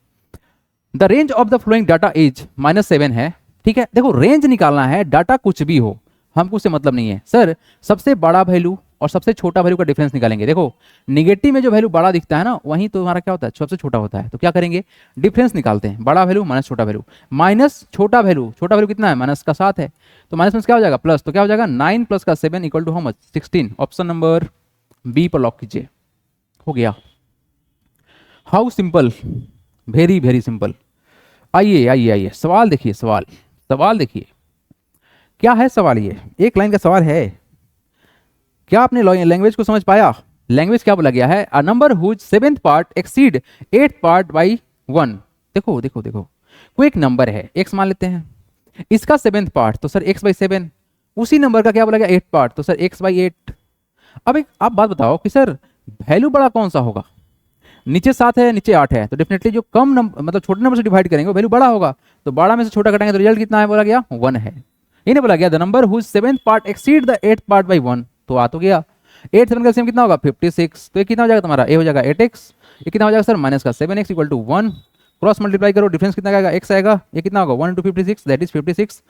The range of the flowing data is -7 है। ठीक है, देखो रेंज निकालना है, डाटा कुछ भी हो, हमको उससे मतलब नहीं है। सर सबसे बड़ा वैल्यू और सबसे छोटा वैल्यू का डिफरेंस निकालेंगे। देखो निगेटिव में जो वैल्यू बड़ा दिखता है ना, वहीं तो हमारा क्या होता है? सबसे छोटा होता है। तो क्या करेंगे? डिफरेंस निकालते हैं। बड़ा वैल्यू माइनस छोटा वैल्यू, माइनस छोटा वैल्यू। छोटा वैल्यू कितना है? माइनस का 7 है। तो माइनस में क्या हो जाएगा? प्लस। तो क्या हो जाएगा? 9 + का 7 equal to how much? 16। Option number B पर लॉक कीजिए। हो गया। How simple, very very simple. आइए आइए आइए, सवाल देखिए। सवाल देखिए क्या है सवाल। ये एक लाइन का सवाल है। क्या आपने लैंग्वेज को समझ पाया? लैंग्वेज क्या बोला गया है? A number whose 7th part exceed 8th part by 1। देखो देखो देखो, कोई एक नंबर है x मान लेते हैं, इसका 7th पार्ट तो सर x/7। उसी नंबर का क्या बोला गया? 8th पार्ट तो सर x/8। अब एक आप बात बताओ कि सर वैल्यू बड़ा कौन सा होगा? नीचे 7 है, नीचे 8 है, तो डेफिनेटली जो कम नंबर मतलब छोटे नंबर से डिवाइड करेंगे वो वैल्यू बड़ा होगा। तो बड़ा में से छोटा घटाएंगे तो रिजल्ट कितना है? बोला गया 1 है। इन्हें बोला गया the number whose 7th part exceed the 8th part by 1। तो आ तो गया। 8 7 का सेम कितना होगा? 56। तो ये कितना हो जाएगा तुम्हारा? ए हो जाएगा 8x। ये कितना हो जाएगा सर? माइनस का 7x equal to 1। Cross multiply करो, डिफरेंस कितना आएगा? x आएगा। ये कितना होगा? 1 × 56 that is 56।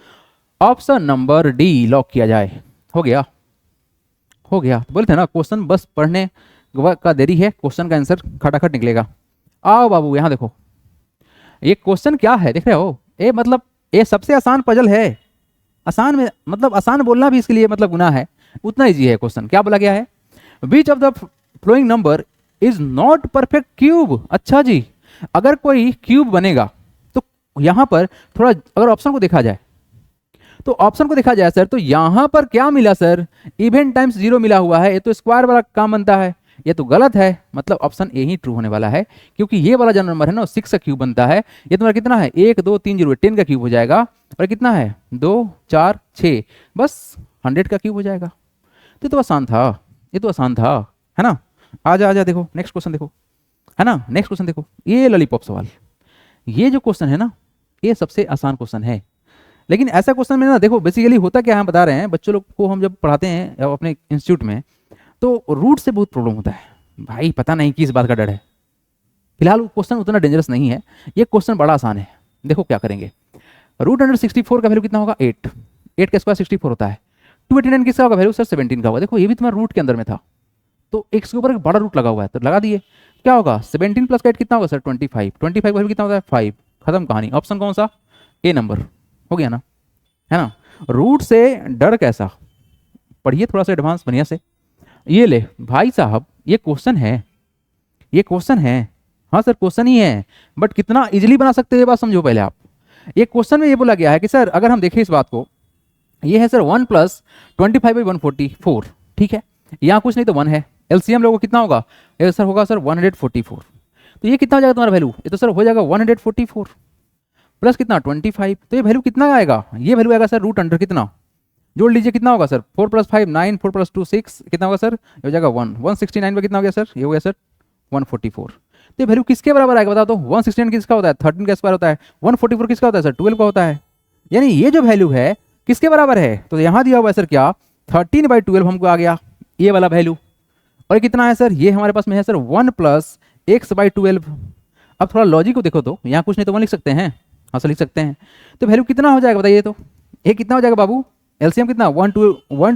Option number D lock किया जाए। हो गया, हो गया। बोलते हैं ना क्वेश्चन बस पढ़ने का देरी है, क्वेश्चन का आंसर खटाखट निकलेगा। आओ बाबू यहाँ देखो, ये क्वेश्चन क्या है देख रहे हो? ये मतलब ये सबसे आसान पजल है। आसान में मतलब आसान बोलना भी इसके लिए मतलब गुनाह है, उतना इजी है क्वेश्चन। क्या बोला गया है? विच of the flowing number is not perfect cube. अच्छा जी, अगर कोई क्यूब बनेगा तो यहाँ पर थोड़ा अगर ऑप्शन को देखा जाए तो ऑप्शन को देखा जाए सर तो यहां पर क्या मिला सर, इवन टाइम्स 0 मिला हुआ है, ये तो स्क्वायर वाला काम बनता है, ये तो गलत है, मतलब ऑप्शन ए ही ट्रू होने वाला है, क्योंकि ये वाला जो नंबर है ना 6 का क्यूब बनता है, ये तुम्हारा कितना है 1 2 3 0 10 का क्यूब हो जाएगा, और कितना है 2 4 6, बस 100 का क्यूब हो जाएगा। तो ये तो आसान था, ये तो आसान था, है ना। आजा आजा देखो नेक्स्ट क्वेश्चन देखो, है ना, नेक्स्ट क्वेश्चन देखो, ये लॉलीपॉप सवाल, ये जो क्वेश्चन है ना ये सबसे आसान क्वेश्चन है। लेकिन ऐसा क्वेश्चन में ना देखो बेसिकली होता क्या है, हम बता रहे हैं बच्चों लोग को, हम जब पढ़ाते हैं अपने इंस्टीट्यूट में तो रूट से बहुत प्रॉब्लम होता है भाई, पता नहीं किस बात का डर है। फिलहाल वो क्वेश्चन उतना डेंजरस नहीं है, ये क्वेश्चन बड़ा आसान है। देखो क्या करेंगे, रूट अंडर 64 का वैल्यू कितना होगा 8, 8 का स्क्वायर 64 होता है, 289 किसका होगा वैल्यू सर 17 का होगा। देखो ये भी तुम्हारा रूट के अंदर में था, तो x के ऊपर एक बड़ा रूट लगा हुआ है तो लगा दिए, क्या होगा 17 प्लस का 8 कितना होगा सर 25, 25 का वैल्यू कितना होता है 5, खत्म कहानी। ऑप्शन कौन सा, ए नंबर हो गया ना, है ना। रूट से डर कैसा, पढ़िए थोड़ा सा एडवांस बढ़िया से। ये ले भाई साहब ये क्वेश्चन है, ये क्वेश्चन है, हाँ सर क्वेश्चन ही है, बट कितना इजीली बना सकते हैं ये बात समझो पहले आप। ये क्वेश्चन में ये बोला गया है कि सर अगर हम देखें इस बात को, ये है सर 1 प्लस 25/144, ठीक है, यहाँ कुछ नहीं तो 1 है, एलसीएम लोगों को कितना होगा, ये सर होगा सर 144, तो ये कितना हो जाएगा तुम्हारा वैल्यू, ये तो सर हो जाएगा 144 प्लस कितना 25, तो ये वैल्यू कितना आएगा, ये वैल्यू आएगा सर रूट अंडर कितना, जोड़ लीजिए कितना होगा सर 4 + 5 9, 4 + 2 6, कितना होगा सर ये हो जाएगा 1, 169 में कितना हो गया सर, ये हो गया सर 144। तो ये वैल्यू किसके बराबर आएगा बता दो, 169 किसका होता है 13 का स्क्वायर होता है, 144 किसका होता है सर 12 का होता है, यानी ये जो वैल्यू है किसके बराबर है, तो यहाँ दिया हुआ है सर क्या 13/12 हमको आ गया ये वाला वैल्यू, और कितना है सर ये हमारे पास में है सर 1 + x/12। अब थोड़ा लॉजिक को देखो तो यहाँ कुछ नहीं तो 1 लिख सकते हैं, हाँ सर लिख सकते हैं, तो वैल्यू कितना हो जाएगा बताइए, तो ये कितना हो जाएगा बाबू, एलसीएम कितना 1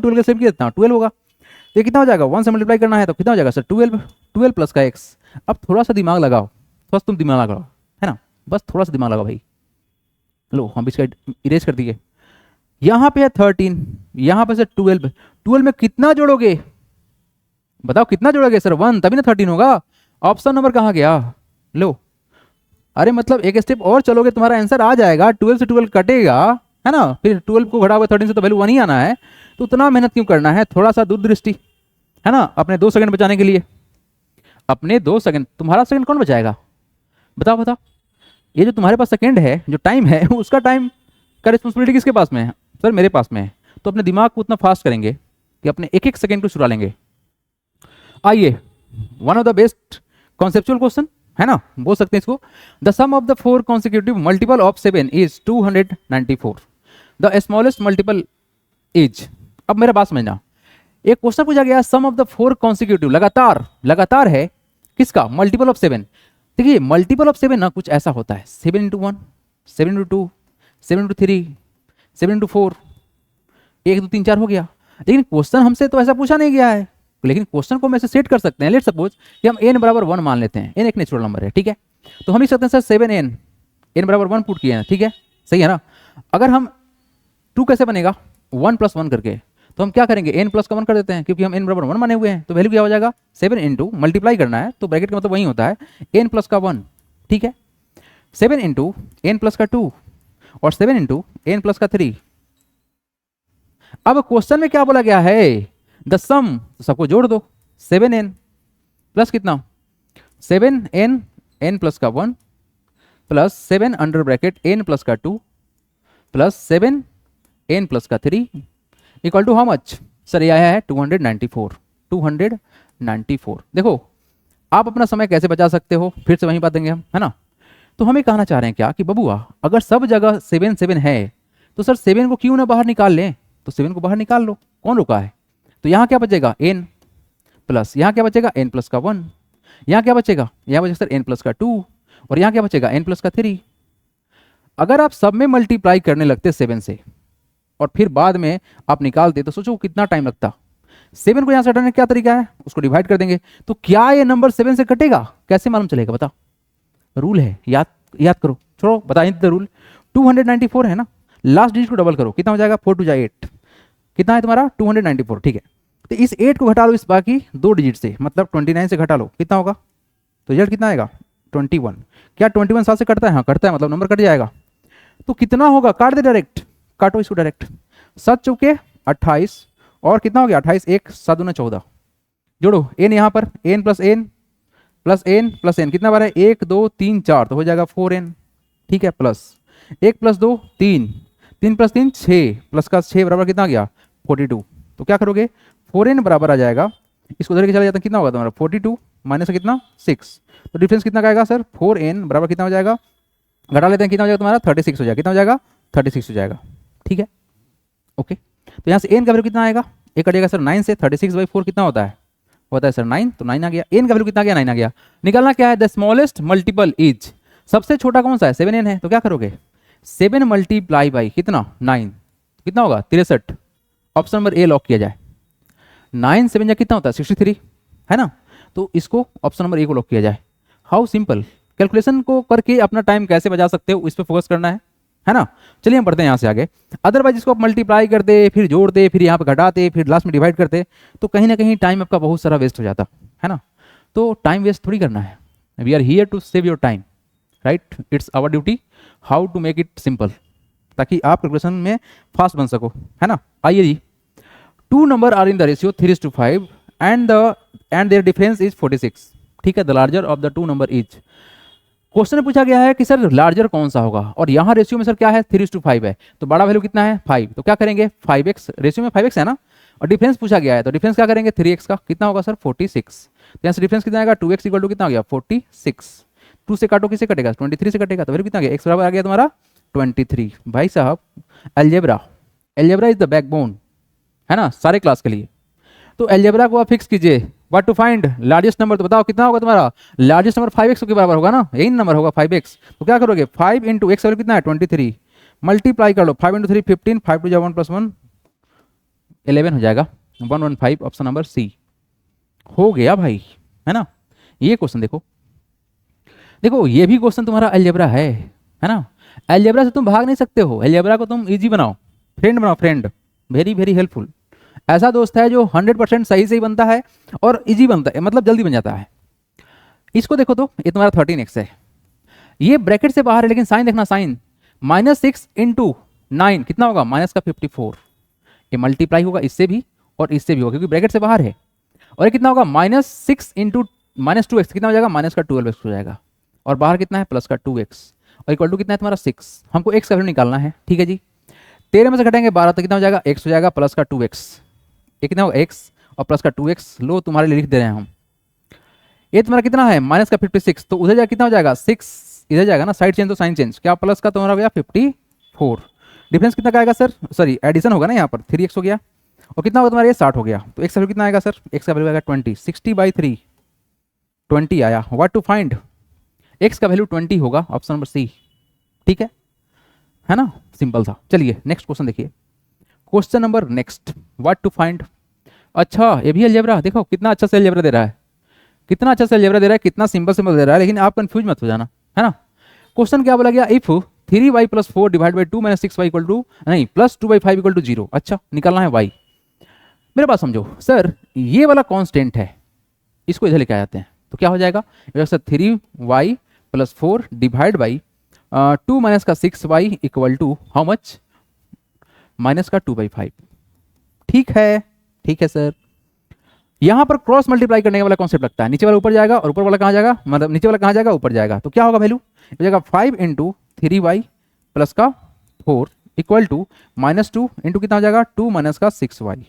12 का सेम कितना 12 होगा, तो ये कितना हो जाएगा 1 से मल्टीप्लाई करना है तो कितना हो जाएगा सर 12, 12 प्लस का x। अब थोड़ा सा दिमाग लगाओ, थोड़ा सा तुम दिमाग लगाओ, है ना, बस थोड़ा सा दिमाग लगाओ भाई। लो हम इसका इरेज कर दिए, यहाँ पे है 13, यहाँ पे सर 12, 12 में कितना जोड़ोगे बताओ कितना जोड़ोगे सर 1, तभी ना 13 होगा। ऑप्शन नंबर कहाँ गया, लो अरे मतलब एक स्टेप और चलोगे तुम्हारा आंसर आ जाएगा, 12 से 12 कटेगा, है ना, फिर 12 को घटा हुआ 13 से तो वैल्यू 1 ही आना है, तो उतना मेहनत क्यों करना है, थोड़ा सा दूरदृष्टि, है ना, अपने 2 सेकंड बचाने के लिए, अपने 2 सेकंड, तुम्हारा सेकंड कौन बचाएगा बताओ बताओ, ये जो तुम्हारे पास सेकंड है जो टाइम है उसका टाइम का रिस्पॉन्सिबिलिटी किसके पास में है सर मेरे पास में है, तो अपने दिमाग को उतना फास्ट करेंगे कि अपने एक एक सेकंड को चुरा लेंगे। आइए one of the best conceptual question, है ना, बोल सकते हैं इसको, the sum of the 4 consecutive multiple of 7 is 294, the smallest multiple is. अब मेरा बात समझना, एक क्वेश्चन पूछा गया सम ऑफ द 4 कॉन्सिक्यूटिव, लगातार लगातार है किसका मल्टीपल ऑफ 7। देखिए मल्टीपल ऑफ 7 ना कुछ ऐसा होता है 7 × 1, 7 × 2, 7 × 3, 7 × 4, 1 2 3 4 हो गया, लेकिन क्वेश्चन हमसे तो ऐसा पूछा नहीं गया है, लेकिन क्वेश्चन को हम ऐसे सेट कर सकते हैं। लेट सपोज कि हम n = 1 मान लेते हैं, n एक नेचुरल नंबर है, ठीक है, तो हम लिख सकते हैं सर 7n, n = 1 पुट किए हैं, ठीक है, सही है ना। अगर हम 2 कैसे बनेगा 1 + 1 करके, तो हम क्या करेंगे n प्लस का 1 कर देते हैं, क्योंकि हम n = 1 माने हुए हैं, तो वैल्यू क्या हो जाएगा 7 × मल्टीप्लाई करना है तो ब्रैकेट का मतलब वही होता है n + का 1, ठीक है, 7 × n + का 2 और 7 × n + का 3। अब क्वेश्चन में क्या बोला गया है द सम, तो सबको जोड़ दो 7n प्लस कितना 7n n + का 1 प्लस 7 अंडर ब्रैकेट n + का 2 प्लस 7 n + का 3 equal to how much sir, ये आया है 294, 294। देखो आप अपना समय कैसे बचा सकते हो, फिर से वहीं बात देंगे हम, है ना। तो हम ये कहना चाह रहे हैं क्या कि बबुआ अगर सब जगह 7 7 है तो सर 7 को क्यों ना बाहर निकाल लें, तो 7 को बाहर निकाल लो, कौन रुका है, तो यहाँ क्या बचेगा n प्लस, यहाँ क्या बचेगा n + का 1, यहाँ क्या बचेगा, यहाँ बचेगा सर n + का 2 और यहाँ क्या बचेगा n + का 3। अगर आप सब में मल्टीप्लाई करने लगते 7 से और फिर बाद में आप निकालते तो सोचो कितना टाइम लगता। 7 को यहाँ से हटाने का क्या तरीका है, उसको डिवाइड कर देंगे, तो क्या ये नंबर 7 से कटेगा, कैसे मालूम चलेगा बता, रूल है, याद करो, छोड़ो बताइए तो रूल, 294 है ना, लास्ट डिजिट को डबल करो, कितना हो जाएगा 4 × 2 = 8, कितना है तुम्हारा 294, ठीक है, तो इस 8 को घटा लो इस बाकी 2 डिजिट से, मतलब 29 से घटा लो, कितना होगा, तो रिजल्ट कितना आएगा 21। क्या 21 7 से कटता है, हाँ कटता है, मतलब नंबर कट जाएगा, तो कितना होगा, काट दे डायरेक्ट, काटो इसको डायरेक्ट, 7 चौके 28 और कितना हो गया 28, 1 7 दूना 14, जोड़ो n यहाँ पर n plus n plus n plus n कितना बार है 1 2 3 4 तो हो जाएगा 4n। ठीक है, प्लस 1 प्लस 2 3, 3 प्लस 3 6 प्लस का 6 बराबर कितना आ गया 42। तो क्या करोगे 4n बराबर आ जाएगा, इसको उधर के चला जाता है कितना होगा तुम्हारा 42 माइनस कितना 6, तो डिफरेंस कितना का आएगा सर 4n बराबर कितना हो जाएगा, घटा लेते हैं कितना हो जाएगा तुम्हारा 36 हो जाएगा, कितना हो जाएगा 36 हो जाएगा। ठीक है, ओके। तो यहाँ से n का वैल्यू कितना आएगा, एक कटेगा सर 9 से, 36/4 कितना होता है सर 9, तो 9 आ गया। n का वैल्यू कितना आ गया 9 आ गया। निकालना क्या है, द स्मॉलेस्ट मल्टीपल इज, सबसे छोटा कौन सा है 7n है, तो क्या करोगे 7 मल्टीप्लाई बाई कितना 9, कितना होगा 63, ऑप्शन नंबर ए लॉक किया जाए। 9 7 कितना होता है 63 है ना, तो इसको ऑप्शन नंबर ए को लॉक किया जाए। हाउ सिंपल, कैलकुलेशन को करके अपना टाइम कैसे बचा सकते हो इस पे फोकस करना है ना। चलिए हम बढ़ते हैं यहाँ से आगे। अदरवाइज इसको आप मल्टीप्लाई करते फिर जोड़ते फिर यहाँ पे घटाते फिर लास्ट में डिवाइड करते तो कहीं ना कहीं टाइम आपका बहुत सारा वेस्ट हो जाता है ना। तो टाइम वेस्ट थोड़ी करना है, we are here to save your time, right, it's our duty how to make it simple, ताकि आप कैलकुलेशन में फास्ट बन सको, है ना। आइए जी, 2 number are in the ratio 3:5 and their difference is 46। ठीक है, the larger of the 2 number is. Question में पूछा गया है कि सर लार्जर कौन सा होगा, और यहाँ रेशियो में सर क्या है 3:5 है, तो बड़ा वैल्यू कितना है 5, तो क्या करेंगे 5x, रेशियो में 5x है ना, और डिफरेंस पूछा गया है तो डिफरेंस क्या करेंगे 3x का, कितना होगा सर 46। तो यहाँ से डिफरेंस कितना आएगा 2x इक्वल टू कितना हो गया 46, 2 से काटो किसे कटेगा 23 से कटेगा, तो फिर कितना गया x बराबर आ गया तुम्हारा 23। भाई साहब algebra, algebra is the backbone है ना सारे क्लास के लिए। तो अलजेब्रा को आप फिक्स कीजिए, what to find largest number, तो बताओ कितना होगा तुम्हारा लार्जेस्ट नंबर 5x के बराबर होगा ना, यही नंबर होगा 5x। तो क्या करोगे 5 इंटू एक्स वैल्यू कितना है 23, मल्टीप्लाई कर लो 5 इंटू 3 15, 5 टू 1 + 1 11 हो जाएगा 115, ऑप्शन नंबर सी हो गया भाई, है ना। ये क्वेश्चन देखो, देखो ये भी क्वेश्चन तुम्हारा अलजेब्रा है ना। अलजेब्रा से तुम भाग नहीं सकते हो, अलजेब्रा को तुम इजी बनाओ, फ्रेंड बनाओ, फ्रेंड वेरी वेरी हेल्पफुल। ऐसा दोस्त है जो 100% सही से ही बनता है और इजी बनता है, मतलब जल्दी बन जाता है। इसको देखो तो ये तुम्हारा 13x है, ये ब्रैकेट से बाहर है लेकिन साइन देखना, साइन -6 इंटू 9 कितना होगा माइनस का 54, ये मल्टीप्लाई होगा इससे भी और इससे भी होगा क्योंकि ब्रैकेट से बाहर है। और ये कितना होगा -6 इंटू -2x कितना हो जाएगा माइनस का 12x हो जाएगा, और बाहर कितना है प्लस का 2x, और इक्वल टू कितना है तुम्हारा 6। हमको x का वैल्यू निकालना है, ठीक है जी। 13 में से घटाएंगे 12 तो कितना हो जाएगा x हो जाएगा प्लस का 2x, ये कितना होगा x और प्लस का 2x, लो तुम्हारे लिए लिख दे रहे हैं हम। ये तुम्हारा कितना है माइनस का 56, तो उधर जाकर कितना हो जाएगा 6, इधर जाएगा ना साइड चेंज तो साइन चेंज, क्या प्लस का तुम्हारा हो गया 54। डिफरेंस कितना का आएगा सर, सॉरी एडिशन होगा ना यहाँ पर 3x हो गया, और कितना होगा तुम्हारा ये 60 हो गया, तो x का वैल्यू कितना आएगा सर, x का वैल्यू आएगा 20, 60/3 20 आया। व्हाट टू फाइंड, x का वैल्यू 20 होगा, ऑप्शन नंबर सी। ठीक है ना, सिंपल था। चलिए नेक्स्ट क्वेश्चन देखिए, question number next, what to find. अच्छा ये भी अलजेब्रा, देखो कितना अच्छा से अलजेब्रा दे रहा है, कितना अच्छा से अलजेब्रा दे रहा है, कितना सिंपल सिंपल दे रहा है, लेकिन आप कंफ्यूज मत हो जाना, है ना। क्वेश्चन क्या बोला गया, if 3y + 4 divide by 2 - 6y equal to नहीं प्लस 2/5 इक्वल टू 0। अच्छा निकालना है y। मेरे बात समझो सर, ये वाला कांस्टेंट है, इसको इधर लेके आ जाते हैं तो क्या हो जाएगा sir 3y + 4 divide by 2 - 6y equal to how much minus का 2/5। ठीक है सर, यहां पर क्रॉस मल्टीप्लाई करने वाला कॉन्सेप्ट लगता है, नीचे वाला ऊपर जाएगा और ऊपर वाला कहां जाएगा, मतलब नीचे वाला कहां जाएगा ऊपर जाएगा, तो क्या होगा वैल्यू हो जाएगा 5 इंटू 3y प्लस का 4 इक्वल टू -2 इंटू कितना हो जाएगा 2 - का 6y।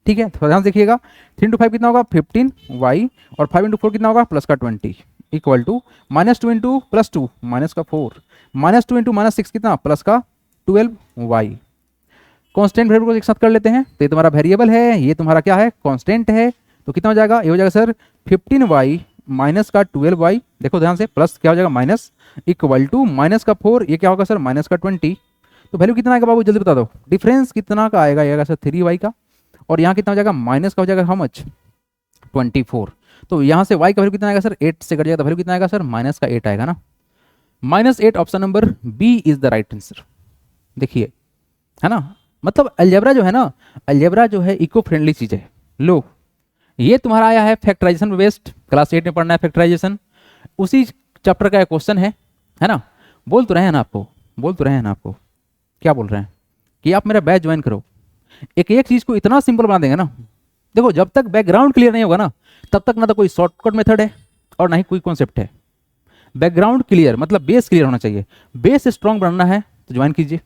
ठीक है, थोड़ा ध्यान देखिएगा, 3 इंटू 5 कितना होगा 15y, और 5 इंटू 4 कितना होगा प्लस का 20 इक्वल टू -2 इंटू +2 माइनस का 4, -2 इंटू -6 कितना प्लस का 12y। कांस्टेंट वेरिएबल को एक साथ कर लेते हैं, तो ये तुम्हारा वेरिएबल है, ये तुम्हारा क्या है कांस्टेंट है, तो कितना हो जाएगा, ये हो जाएगा सर 15y माइनस का 12y, देखो ध्यान से, प्लस क्या हो जाएगा माइनस इक्वल टू माइनस का 4, ये क्या होगा सर माइनस का 20। तो वैल्यू कितना आएगा बाबू जल्दी बता दो, डिफरेंस कितना का आएगा, ये आएगा सर 3y का, और यहाँ कितना हो जाएगा माइनस का हो जाएगा हाउ मच 24। तो यहाँ से y का वैल्यू कितना आएगा सर 8 से कट जाएगा, तो वैल्यू कितना आएगा सर माइनस का 8 आएगा ना, -8, option number B is the right answer. देखिए है ना, मतलब अलजेब्रा जो है ना, अलजेब्रा जो है इको फ्रेंडली चीज है। लो ये तुम्हारा आया है फैक्टराइजेशन बेस्ड, क्लास 8 में पढ़ना है फैक्टराइजेशन, उसी चैप्टर का क्वेश्चन है ना। बोल तो रहे हैं ना आपको, बोल तो रहे हैं ना आपको, क्या बोल रहे हैं कि आप मेरा बैच ज्वाइन करो, एक एक चीज को इतना सिंपल बना देंगे ना। देखो जब तक बैकग्राउंड क्लियर नहीं होगा ना, तब तक ना तो कोई शॉर्टकट मेथड है और ना ही कोई कॉन्सेप्ट है। बैकग्राउंड क्लियर मतलब बेस क्लियर होना चाहिए। बेस स्ट्रांग बनना है तो ज्वाइन कीजिए,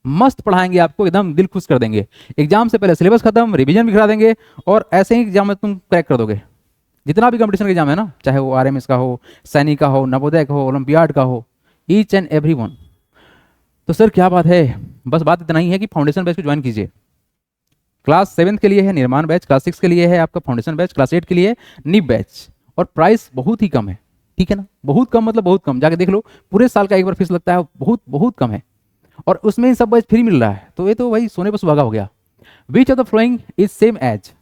मस्त पढ़ाएंगे आपको, एकदम दिल खुश कर देंगे। एग्जाम से पहले सिलेबस खत्म, रिवीजन भी करा देंगे, और ऐसे ही एग्जाम में तुम क्रैक कर दोगे। जितना भी कंपटीशन का एग्जाम है ना, चाहे वो आरएमएस का हो, सैनिक का हो, नवोदय का हो, ओलंपियाड का हो, ईच एंड एवरी वन। तो सर क्या बात है, बस बात इतना ही है कि फाउंडेशन बैच को ज्वाइन कीजिए। क्लास 7 के लिए है निर्माण बैच, क्लास 6 के लिए है आपका फाउंडेशन बैच, क्लास 8 के लिए नीब बैच, और प्राइस बहुत ही कम है, ठीक है ना। बहुत कम मतलब बहुत कम, जाके देख लो, पूरे साल का एक बार फीस लगता है, बहुत बहुत कम है, और उसमें सब बैच फ्री मिल रहा है। तो ये तो भाई सोने पर सुहागा हो गया। Which of the following is same as,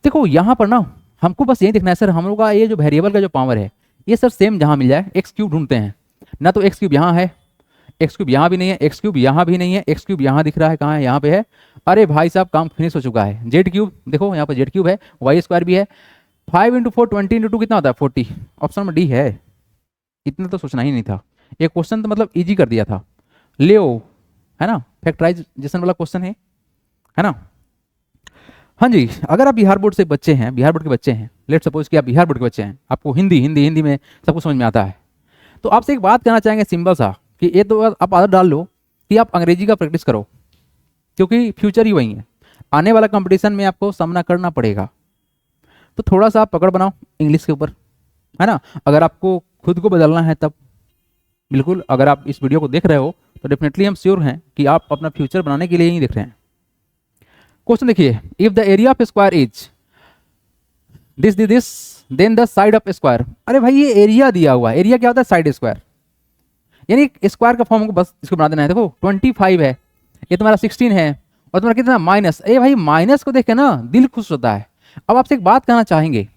देखो यहाँ पर ना हमको बस यही देखना है सर, हम लोग का ये जो वेरिएबल का जो पावर है ये सर सेम जहाँ मिल जाए। एक्स क्यूब ढूंढते हैं ना, तो एक्स क्यूब यहाँ है, एक्स क्यूब यहाँ भी नहीं है, एक्स क्यूब यहाँ भी नहीं है, एक्स क्यूब यहाँ दिख रहा है, कहाँ है, यहाँ पे है। अरे भाई साहब काम फिनिश हो चुका है। जेड क्यूब देखो यहाँ पर जेड क्यूब है, वाई स्क्वायर भी है, 5 इंटू 4 20 इंटू 2 कितना होता है 40, ऑप्शन में डी है। इतना तो सोचना ही नहीं था, एक क्वेश्चन तो मतलब इजी कर दिया था। लियो है ना, फैक्टराइजेशन वाला क्वेश्चन है ना। हाँ जी, अगर आप बिहार बोर्ड से बच्चे हैं, बिहार बोर्ड के बच्चे हैं, लेट सपोज कि आप बिहार बोर्ड के बच्चे हैं, आपको हिंदी में सब कुछ समझ में आता है, तो आपसे एक बात कहना चाहेंगे सिंपल सा, कि ये तो आप आदत डाल लो कि आप अंग्रेजी का प्रैक्टिस करो, क्योंकि फ्यूचर ही वही है, आने वाला कंपटीशन में आपको सामना करना पड़ेगा। तो थोड़ा सा आप पकड़ बनाओ इंग्लिश के ऊपर, है ना। अगर आपको खुद को बदलना है तब बिल्कुल, अगर आप इस वीडियो को देख रहे हो तो डेफिनेटली हम श्योर हैं कि आप अपना फ्यूचर बनाने के लिए ही देख रहे हैं। क्वेश्चन देखिए, if the area of square is this then the side of square. अरे भाई ये एरिया दिया हुआ है, एरिया क्या होता है, साइड स्क्वायर, यानी स्क्वायर का फॉर्म को बस इसको बना देना है। देखो 25 है, ये तुम्हारा 16 है, और तुम्हारा कितना माइनस। ए भाई माइनस को देख के ना दिल खुश होता है। अब आपसे एक बात कहना चाहेंगे,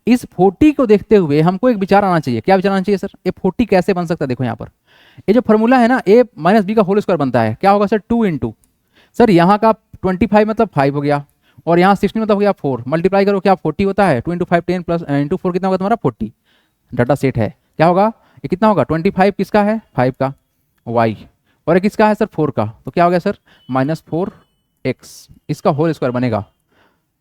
इस 40 को देखते हुए हमको एक विचार आना चाहिए। क्या विचार आना चाहिए सर, ये 40 कैसे बन सकता है। देखो यहाँ पर ये जो फॉर्मूला है ना, ए माइनस बी का होल स्क्वायर बनता है, क्या होगा सर 2 इंटू, सर यहाँ का 25 मतलब 5 हो गया, और यहाँ 16 मतलब हो गया 4, मल्टीप्लाई करो क्या 40 होता है, 2 इंटू 5 10 प्लस इंटू 4 कितना होगा तुम्हारा 40। डाटा सेट है, क्या होगा ये कितना होगा 25 किसका है 5 का y, और ये किसका है सर 4 का, तो क्या हो गया सर -4x, इसका होल स्क्वायर बनेगा।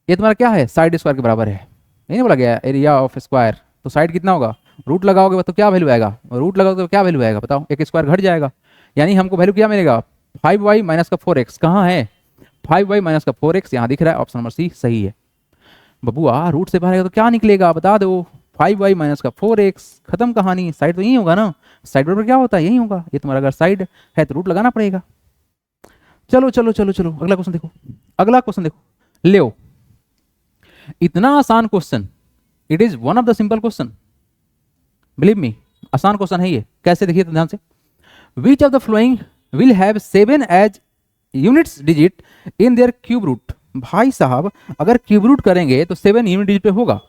ये तुम्हारा क्या है साइड स्क्वायर के बराबर है, नहीं बोला गया एरिया ऑफ स्क्वायर, तो साइड कितना होगा, रूट लगाओगे तो क्या वैल्यू आएगा, रूट लगाओगे तो क्या वैल्यू आएगा बताओ, एक स्क्वायर घट जाएगा, यानी हमको वैल्यू क्या मिलेगा 5y माइनस का 4x, कहाँ है 5y माइनस का 4x, यहाँ दिख रहा है, ऑप्शन नंबर सी सही है। बबुआ रूट से बाहर तो क्या निकलेगा बता दो, 5y माइनस का 4x, खत्म कहानी, साइड तो यही होगा ना, साइड पर क्या होता है यही होगा, ये तुम्हारा अगर साइड है तो रूट लगाना पड़ेगा। चलो चलो चलो चलो अगला क्वेश्चन देखो, अगला क्वेश्चन देखो, ले इतना आसान question, it is one of the simple question, believe me आसान क्वेश्चन है ये। कैसे देखिए तो ध्यान से, which of the following will have 7 as units digit in their cube root. भाई साहब अगर क्यूब रूट करेंगे तो 7 यूनिट डिजिट पे होगा,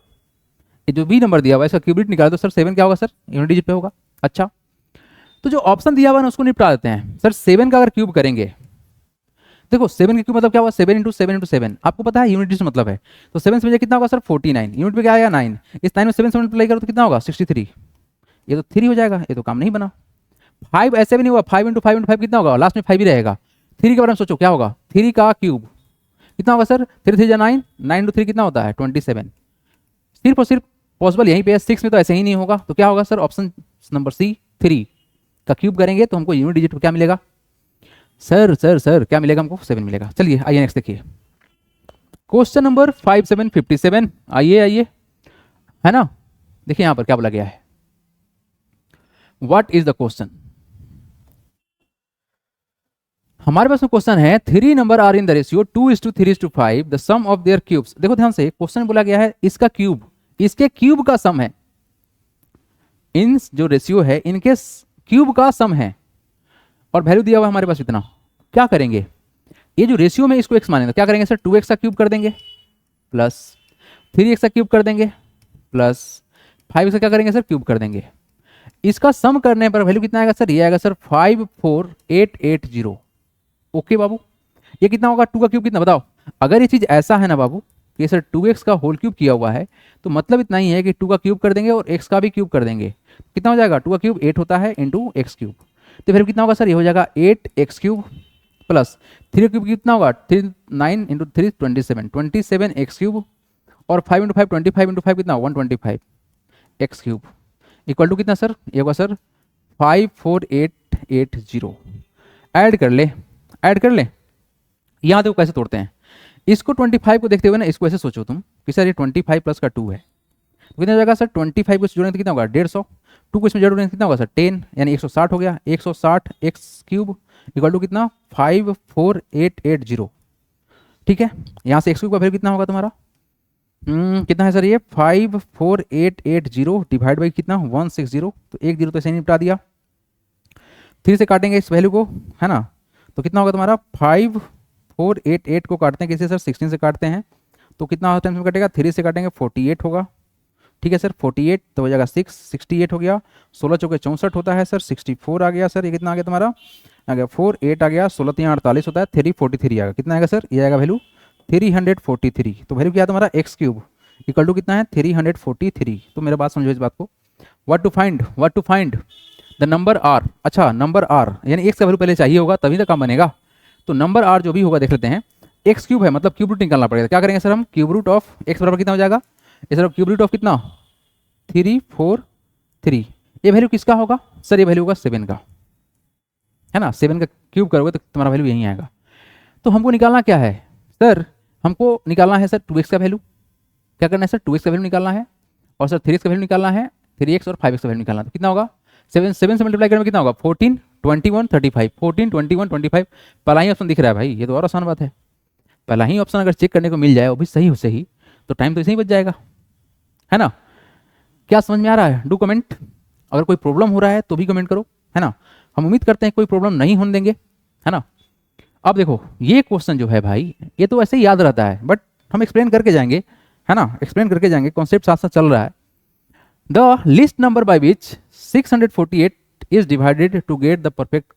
ये जो बी नंबर दिया हुआ है इसका क्यूब रूट निकालो तो सर 7 क्या होगा सर यूनिट डिजिट पे होगा। अच्छा तो जो ऑप्शन दिया हुआ है ना उसको निपटा देते हैं। सर 7 का अगर क्यूब करेंगे, देखो 7 के क्यूब मतलब क्या हुआ 7 इंटू 7 इंटू 7, आपको पता है यूनिट डिजिट मतलब है, तो 7 से कितना होगा सर 49, यूनिट पे क्या आया 9, इस 9 में 7 से मल्टीप्लाई करो तो कितना होगा 63, ये तो 3 हो जाएगा, ये तो काम नहीं बना। 5 ऐसे भी नहीं हुआ, 5 इंटू 5 इंटू 5 कितना होगा, लास्ट में 5 ही रहेगा। 3 के बारे में सोचो क्या होगा, 3 का क्यूब कितना होगा सर 3 3 9, 9 इंटू 3 कितना होता है 27, सिर्फ और सिर्फ पॉसिबल यहीं पे है, 6 में तो ऐसे ही नहीं होगा, तो क्या होगा सर ऑप्शन नंबर सी 3 का क्यूब करेंगे तो हमको यूनिट डिजिट क्या मिलेगा, सर क्या मिलेगा हमको 7 मिलेगा। चलिए आइए नेक्स्ट देखिए, क्वेश्चन नंबर 5757, आइए है ना, देखिए यहां पर क्या बोला गया है, व्हाट इज द क्वेश्चन। हमारे पास में क्वेश्चन है 3 number are in the ratio 2:3:5 the sum of their cubes. देखो ध्यान से क्वेश्चन बोला गया है इसका क्यूब, इसके क्यूब का सम है, इन जो रेशियो है इनके क्यूब का सम है, और वैल्यू दिया हुआ हमारे पास इतना। क्या करेंगे, ये जो रेशियो में इसको x मानेंगे, क्या करेंगे सर 2x का क्यूब कर देंगे प्लस 3x का क्यूब कर देंगे प्लस 5 का क्या करेंगे सर क्यूब कर देंगे। इसका सम करने पर वैल्यू कितना आएगा सर, ये आएगा सर 54880। ओके बाबू, ये कितना होगा 2 का क्यूब कितना बताओ। अगर ये चीज ऐसा है ना बाबू कि सर 2x का होल क्यूब किया हुआ है, तो मतलब इतना ही है कि 2 का क्यूब कर देंगे और x का भी क्यूब कर देंगे, कितना हो जाएगा 2 का क्यूब 8 होता है इंटू एक्स क्यूब, तो फिर कितना होगा सर ये हो जाएगा 8x क्यूब प्लस 3 क्यूब कितना होगा 9 इंटू 3 27, 27 एक्स क्यूब और 5 इंटू 5 25 इंटू 5 कितना 125 एक्स क्यूब इक्वल टू कितना सर, ये होगा सर 54880। ऐड कर ले, ऐड कर ले। यहाँ देखो कैसे तोड़ते हैं इसको, 25 को देखते हुए ना इसको ऐसे सोचो तुम कि सर ये 25 प्लस का 2 है तो कितना हो जाएगा सर, 25 को जोड़ेंगे तो कितना होगा 150, 2 को इसमें जोड़ेंगे कितना होगा सर 10, यानी 160 हो गया। 160 एक्स क्यूब इक्वल टू कितना 54880। ठीक है, यहाँ से एक्स क्यूब का वैल्यू कितना होगा तुम्हारा, कितना है सर ये 54880 डिवाइड बाई कितना 160, तो एक जीरो तो ऐसे निपटा दिया। 3 से काटेंगे इस वैल्यू को, है ना, तो कितना होगा तुम्हारा 5488 को काटते हैं किसी सर 16 से काटते हैं तो कितना टाइम में कटेगा, 3 से काटेंगे 48 होगा। ठीक है सर 48 तो हो जाएगा 68 हो गया, 16 चौके 64 होता है सर, 64 आ गया सर, ये कितना आ गया तुम्हारा आ गया 48 आ गया, 16 3 48 होता है, 343 आएगा, कितना आएगा सर, ये आएगा वैल्यू 343। तो वैल्यू क्या है तुम्हारा एक्स क्यूब इक्वल टू कितना है 343। तो मेरा बात समझो इस बात को, what to find the number are. अच्छा नंबर आर यानी एक्स का वैल्यू पहले चाहिए होगा तभी तो काम बनेगा। तो नंबर आर जो भी होगा देख लेते हैं, एक्स क्यूब है मतलब क्यूब रूट निकालना पड़ेगा। क्या करेंगे सर हम, क्यूब रूट ऑफ एक्स बराबर कितना हो जाएगा, इस तरफ क्यूब रूट ऑफ कितना 343। ये वैल्यू किसका होगा सर, ये वैल्यू होगा 7 का, है ना, 7 का क्यूब करोगे तो तुम्हारा वैल्यू यहीं आएगा। तो हमको निकालना क्या है सर, हमको निकालना है सर 2x का वैल्यू। क्या करना है सर, 2x का वैल्यू निकालना है और सर 3x का वैल्यू निकालना है, 3x और 5x का वैल्यू निकालना है। तो कितना होगा 7 से मल्टीप्लाई करने में कितना होगा 14 21 35, 14 21 25। पहला ही ऑप्शन दिख रहा है भाई, ये तो और आसान बात है। पहला ही ऑप्शन अगर चेक करने को मिल जाए वो भी सही हो सही तो टाइम तो इसे ही बच जाएगा, है ना। क्या समझ में आ रहा है, डू कमेंट। अगर कोई प्रॉब्लम हो रहा है तो भी कमेंट करो, है ना। हम उम्मीद करते हैं कोई प्रॉब्लम नहीं होने देंगे, है ना। अब देखो ये क्वेश्चन जो है भाई ये तो ऐसे ही याद रहता है बट हम एक्सप्लेन करके जाएंगे, है ना, एक्सप्लेन करके जाएंगे, कॉन्सेप्ट साथ साथ चल रहा है। The least number by which 648 is divided to get the perfect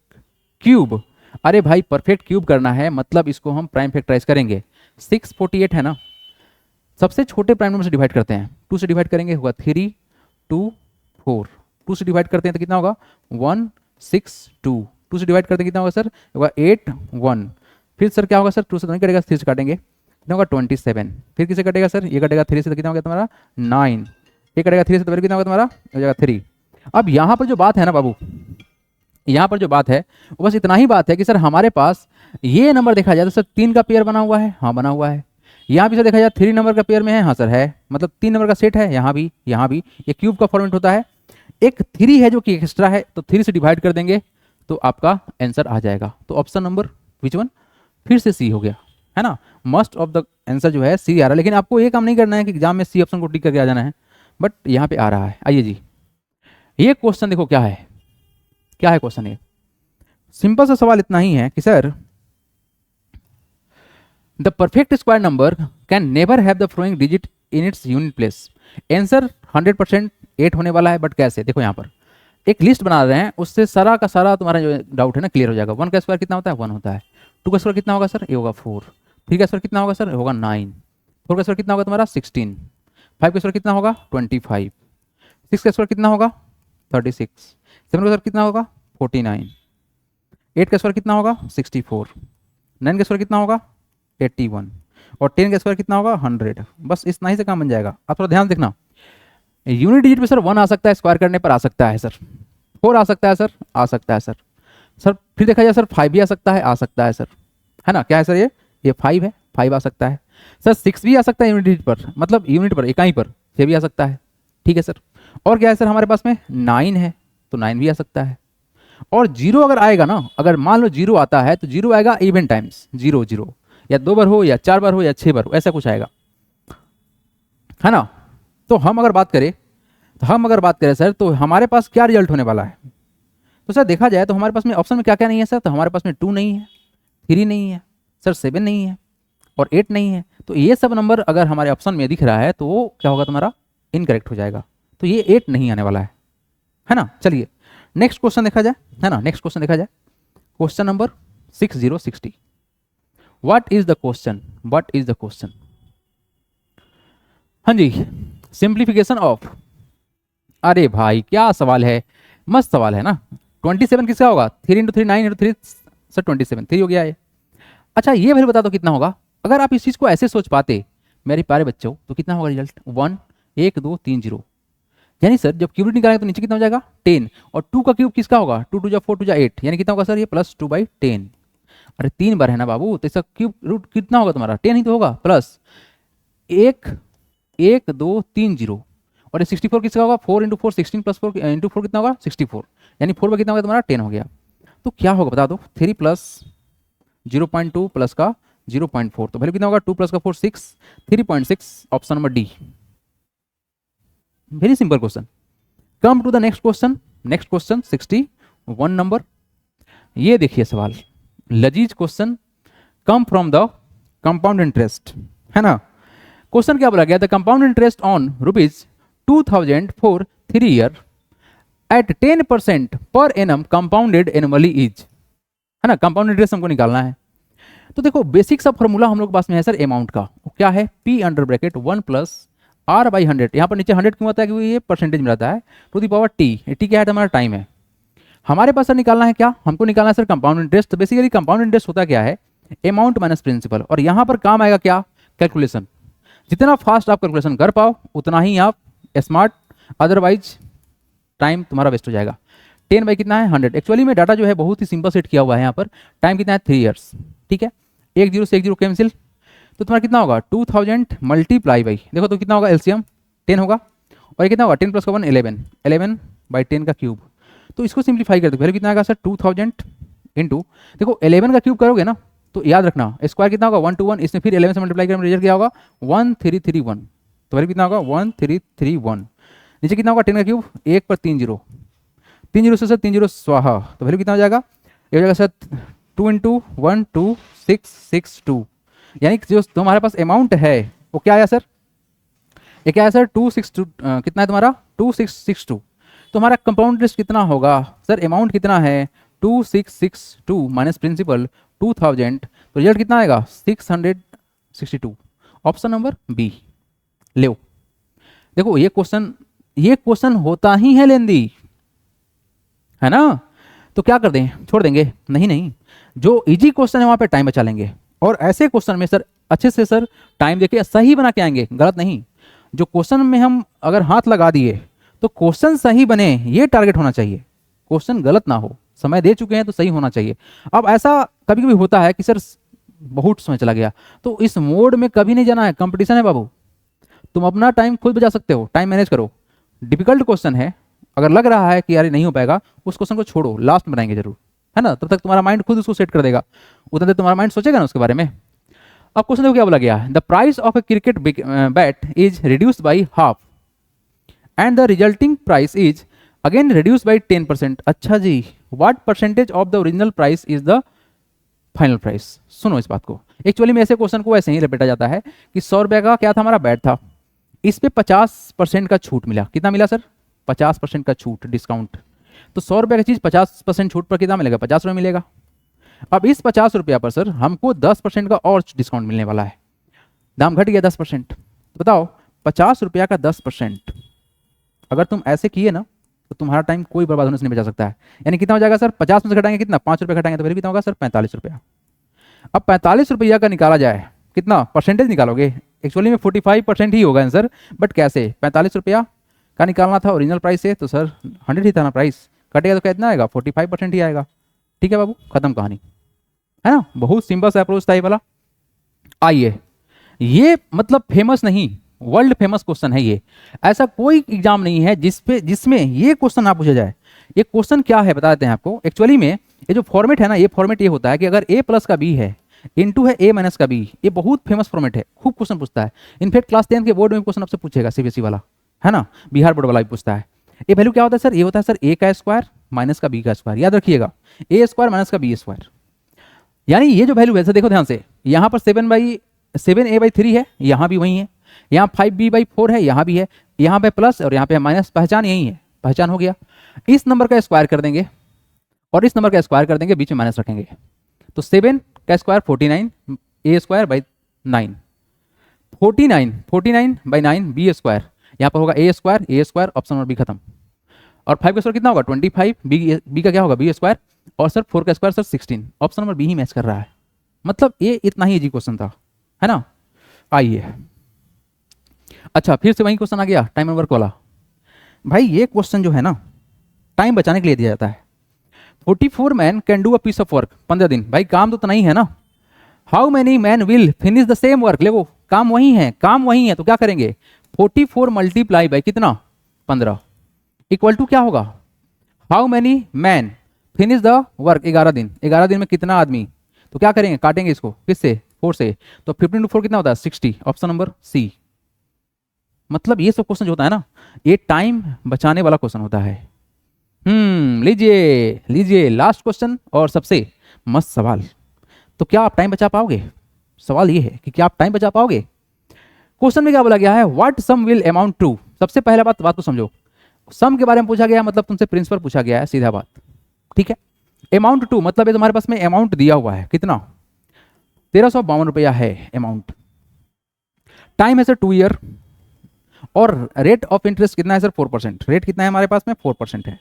cube. अरे भाई परफेक्ट क्यूब करना है मतलब इसको हम प्राइम फैक्टराइज करेंगे। 648 है ना, सबसे छोटे प्राइम नंबर से डिवाइड करते हैं, 2 से डिवाइड करेंगे होगा 3 2 4, 2 से डिवाइड करते हैं तो कितना होगा 162, 2 से डिवाइड करते हैं कितना होगा सर होगा 8 1। फिर सर क्या होगा सर 2 से तो नहीं कटेगा, 3 से काटेंगे कितना होगा 27। फिर किसे कटेगा सर, ये कटेगा 3 से तो कितना होगा तुम्हारा 9, ये कटेगा 3 से तो कितना होगा तुम्हारा हो जाएगा 3। अब यहाँ पर जो बात है ना बाबू, यहाँ पर जो बात है वो बस इतना ही बात है कि सर हमारे पास ये नंबर देखा जाए तो सर 3 का पेयर बना हुआ है, हाँ बना हुआ है। यहाँ भी सर देखा जाए 3 नंबर का पेयर में है, हाँ सर है, मतलब 3 नंबर का सेट है, यहाँ भी ये क्यूब का फॉर्मेट होता है। एक 3 है जो कि एक्स्ट्रा है तो 3 से डिवाइड कर देंगे तो आपका आंसर आ जाएगा। तो ऑप्शन नंबर विच वन, फिर से सी हो गया, है ना। मोस्ट ऑफ द आंसर जो है सी आ रहा है, लेकिन आपको ये काम नहीं करना है कि एग्जाम में सी ऑप्शन को टिक करके आ जाना है, बट यहाँ पे आ रहा है। आइए जी ये क्वेश्चन देखो क्या है, क्या है क्वेश्चन। ये सिंपल सा सवाल इतना ही है कि sir the perfect square number can never have the following digit in its unit place. Answer 100% 8 होने वाला है, बट कैसे, देखो यहाँ पर एक लिस्ट बना रहे हैं, उससे सारा का सारा तुम्हारा जो डाउट है ना क्लियर हो जाएगा। 1 का स्क्वायर कितना होता है 1 होता है, 2 का स्क्वायर कितना होगा सर ये होगा 4, 3 का स्क्वायर कितना होगा सर होगा 9, 4 का स्क्वायर कितना होगा तुम्हारा 16, 5 का स्क्वायर कितना होगा 25, 6 का स्क्वायर कितना होगा 36, 7 का स्क्वायर कितना होगा 49, 8 का स्क्वायर कितना होगा 64, 9 का स्क्वायर कितना होगा 81 और 10 का स्क्वायर कितना होगा 100। बस इतना ही से काम बन जाएगा। आप थोड़ा ध्यान देखना, यूनिट डिजिट पे सर 1 आ सकता है, स्क्वायर करने पर आ सकता है सर, 4 आ सकता है सर, आ सकता है सर, सर फिर देखा जाए सर 5 भी आ सकता है, आ सकता है सर, है ना। क्या है सर ये 5 है, 5 आ सकता है सर, 6 भी आ सकता है यूनिट डिजिट पर, मतलब यूनिट पर इकाई पर 6 भी आ सकता है, ठीक है सर। और क्या है सर हमारे पास में 9 है तो 9 भी आ सकता है। और 0 अगर आएगा ना, अगर मान लो 0 आता है तो 0 आएगा इवन टाइम्स 0 0, या 2 बार हो या 4 बार हो या 6 बार हो, ऐसा कुछ आएगा, है ना। तो हम अगर बात करें सर तो हमारे पास क्या रिजल्ट होने वाला है, तो सर देखा जाए तो हमारे पास में ऑप्शन में क्या क्या नहीं है सर, तो हमारे पास में 2 नहीं है, 3 नहीं है सर, 7 नहीं है और 8 नहीं है। तो ये सब नंबर अगर हमारे ऑप्शन में दिख रहा है तो वो क्या होगा तुम्हारा इनकरेक्ट हो जाएगा, तो ये 8 नहीं आने वाला है ना। चलिए नेक्स्ट क्वेश्चन देखा जाए, है ना, नेक्स्ट क्वेश्चन देखा जाए, question number 6060। What is the question, हाँ जी, सिंप्लीफिकेशन ऑफ। अरे भाई क्या सवाल है, मस्त सवाल है ना। 27 किसका होगा 3 × 3 9 × 3 सर 27 3 हो गया ये। अच्छा ये वैल्यू बता दो कितना होगा। अगर आप इस चीज़ को ऐसे सोच पाते मेरे प्यारे बच्चों तो कितना होगा रिजल्ट 1 1 2 3 0। यानी सर जब क्यूब रूट निकालेंगे तो नीचे कितना हो जाएगा 10 और 2 का क्यूब किसका होगा 2 2 जा 4 2 जा 8 यानी कितना होगा सर ये +2/10। अरे 3 बार है ना बाबू तो इसका क्यूब रूट कितना होगा तुम्हारा 10 ही तो होगा प्लस 1 1 2 3 0 और ये 64 किसका होगा 4 × 4 16 + 4 × 4 कितना होगा 64 यानी 4 कितना होगा तुम्हारा 10 हो गया। तो क्या होगा बता दो 3 + 0.2 प्लस का 0.4 तो वैल्यू कितना होगा 2 + का 4 6 3.6 option number D. Very simple question. Come to the next question 61 number. ये देखिए सवाल लजीज question come from the compound interest है ना। क्वेश्चन क्या बोला गया the compound interest on ₹2000 for 3 year at 10% per annum compounded annually is है ना। कंपाउंड इंटरेस्ट हमको निकालना है। तो देखो बेसिक सा फॉर्मूला हम लोग के पास में है सर अमाउंट का। वो क्या है P अंडर ब्रैकेट 1 + R/100। यहाँ पर नीचे 100 क्यों आता है क्योंकि ये परसेंटेज में रहता है to the power T। T क्या है हमारा टाइम है। हमारे पास सर निकालना है क्या हमको निकालना है सर कंपाउंड इंटरेस्ट। तो बेसिकली कंपाउंड इंटरेस्ट होता क्या है अमाउंट माइनस प्रिंसिपल और यहाँ पर काम आएगा क्या कैलकुलेशन। जितना फास्ट आप कैलकुलेशन कर पाओ उतना ही आप स्मार्ट, अदरवाइज टाइम तुम्हारा वेस्ट हो जाएगा। 10 बाई कितना है 100। एक्चुअली में डाटा जो है बहुत ही सिंपल सेट किया हुआ है। यहाँ पर टाइम कितना है 3 ईयर्स ठीक है। 1 0 से 1 0 कैंसिल तो तुम्हारा कितना होगा 2000 मल्टीप्लाई बाई देखो तो कितना होगा एलसीएम 10 होगा और ये कितना होगा 10 + का 1 11 11/10 का क्यूब। तो इसको सिंप्लीफाई कर दो वैल्यू कितना आएगा सर 2000 इंटू देखो 11 का क्यूब करोगे ना तो याद रखना स्क्वायर कितना होगा 1 to 1 इसमें फिर 11 से मल्टीप्लाई करें रिजल्ट क्या होगा 1331। तो वैल्यू कितना होगा 1331। नीचे कितना होगा 10 का क्यूब 1 पर 3 0 3 0 से सर 3 0 स्वाहा तो वैल्यू कितना हो जाएगा ये हो जाएगा सर 2 × 1 2 6 6 2 यानी जो तुम्हारे पास अमाउंट है वो क्या आया सर ये क्या है सर 262 कितना है तुम्हारा 2662। तो हमारा कंपाउंड इंटरेस्ट कितना होगा सर अमाउंट कितना है 2662 माइनस प्रिंसिपल 2000 तो रिजल्ट कितना आएगा 662 ऑप्शन नंबर बी। ले देखो ये क्वेश्चन होता ही है लेंदी है ना। तो क्या कर दें छोड़ देंगे नहीं जो इजी क्वेश्चन है वहां पे टाइम बचा लेंगे और ऐसे क्वेश्चन में सर अच्छे से सर टाइम देके सही बना के आएंगे गलत नहीं। जो क्वेश्चन में हम अगर हाथ लगा दिए तो क्वेश्चन सही बने ये टारगेट होना चाहिए क्वेश्चन गलत ना हो। समय दे चुके हैं तो सही होना चाहिए। अब ऐसा कभी कभी होता है कि सर बहुत समय चला गया तो इस मोड में कभी नहीं जाना है। कंपटीशन है बाबू तुम अपना टाइम खुद बचा सकते हो टाइम मैनेज करो। डिफिकल्ट क्वेश्चन है अगर लग रहा है कि यार नहीं हो पाएगा उस क्वेश्चन को छोड़ो लास्ट में बनाएंगे जरूर है ना। तब तक तुम्हारा माइंड खुद उसको सेट कर देगा उतना देर तुम्हारा माइंड सोचेगा ना उसके बारे में। अब क्वेश्चन देखो क्या बोला गया the price of a cricket bat is reduced by half and the resulting price is again reduced by 10%। अच्छा जी what percentage of the original price is the final price. सुनो इस बात को एक्चुअली में ऐसे क्वेश्चन को ऐसे ही रिपीटा जाता है कि 100 रुपये का क्या था हमारा बैट था इस पे 50% का छूट मिला। कितना मिला सर 50% का छूट डिस्काउंट। तो 100 रुपये की चीज़ 50% छूट पर कितना मिलेगा 50 रुपये मिलेगा। अब इस 50 रुपया पर सर हमको 10% का और डिस्काउंट मिलने वाला है। दाम घट गया 10%। तो बताओ 50 रुपया का 10% अगर तुम ऐसे किए ना तो तुम्हारा टाइम कोई बर्बाद होने से नहीं बचा सकता है। यानी कितना हो जाएगा सर 50 में से घटाएंगे कितना 5 रुपये घटाएंगे तो फिर कितना होगा सर 45 रुपया। अब 45 रुपया का निकाला जाए कितना परसेंटेज निकालोगे एक्चुअली में 45% ही होगा आंसर बट कैसे 45 रुपया का निकालना था ओरिजिनल प्राइस से तो सर 100 ही था ना प्राइस कटेगा तो कितना आएगा 45% ही आएगा। ठीक है बाबू खत्म कहानी है ना। बहुत सिंपल सा अप्रोच था ये वाला। आइए ये मतलब फेमस नहीं वर्ल्ड फेमस क्वेश्चन है ये। ऐसा कोई एग्जाम नहीं है जिसमें ये क्वेश्चन ना पूछा जाए। ये क्वेश्चन क्या है बता देते हैं आपको। एक्चुअली में ये जो फॉर्मेट है ना ये फॉर्मेट ये होता है कि अगर a प्लस का b है इनटू है a माइनस का b ये बहुत फेमस फॉर्मेट है खूब क्वेश्चन पूछता है। इनफैक्ट क्लास 10 के बोर्ड में क्वेश्चन आपसे पूछेगा सीबीएसई वाला है ना बिहार बोर्ड वाला भी पूछता है। ये वैल्यू क्या होता है सर ये होता है सर a का स्क्वायर माइनस का b का स्क्वायर। याद रखिएगा a स्क्वायर माइनस का b स्क्वायर यानी ये जो वैल्यू है देखो ध्यान से यहाँ पर 7a/3 है यहाँ भी वही है यहाँ 5b/4 है यहाँ भी है यहाँ पे प्लस और यहाँ पे माइनस पहचान यही है पहचान हो गया। इस नंबर का स्क्वायर कर देंगे और इस नंबर का स्क्वायर कर देंगे बीच में माइनस रखेंगे तो 7 का square 49 a square by 9 49/9 b square यहाँ पर होगा a square option number B खत्म। और 5 का स्क्वायर कितना होगा 25 b का क्या होगा b स्क्वायर और सर 4 का square sir 16। Option number B ही मैच कर रहा है। मतलब ये इतना ही इजी क्वेश्चन था, है ना। आइए, अच्छा फिर से वही क्वेश्चन आ गया टाइम एंड वर्क वाला। भाई ये क्वेश्चन जो है ना टाइम बचाने के लिए दिया जाता है। 44 man can do a piece of work, 15 दिन। भाई काम तो इतना ही है ना। How many man will finish the same work, देखो काम वही है, काम वही है, तो क्या करेंगे 44 मल्टीप्लाई बाई कितना 15 इक्वल टू क्या होगा, how many man finish the work 11 दिन, 11 दिन में कितना आदमी, तो क्या करेंगे काटेंगे इसको किससे 4 से, तो 15 to 4 कितना होता है 60, ऑप्शन नंबर सी। मतलब ये सब क्वेश्चन जो होता है ना ये टाइम बचाने वाला क्वेश्चन होता है। लीजिए लीजिए लास्ट क्वेश्चन और सबसे मस्त सवाल। तो क्या आप टाइम बचा पाओगे, सवाल ये है कि क्या आप टाइम बचा पाओगे। क्वेश्चन में क्या बोला गया है, what sum will amount to. सबसे पहला बात को समझो, सम के बारे में पूछा गया मतलब तुमसे प्रिंसिपल पूछा गया है, सीधा बात, ठीक है। अमाउंट टू मतलब ये तुम्हारे पास में अमाउंट दिया हुआ है कितना 1352 रुपया है अमाउंट। टाइम है सर 2 ईयर और रेट ऑफ इंटरेस्ट कितना है सर 4%। रेट कितना है हमारे पास में 4% है,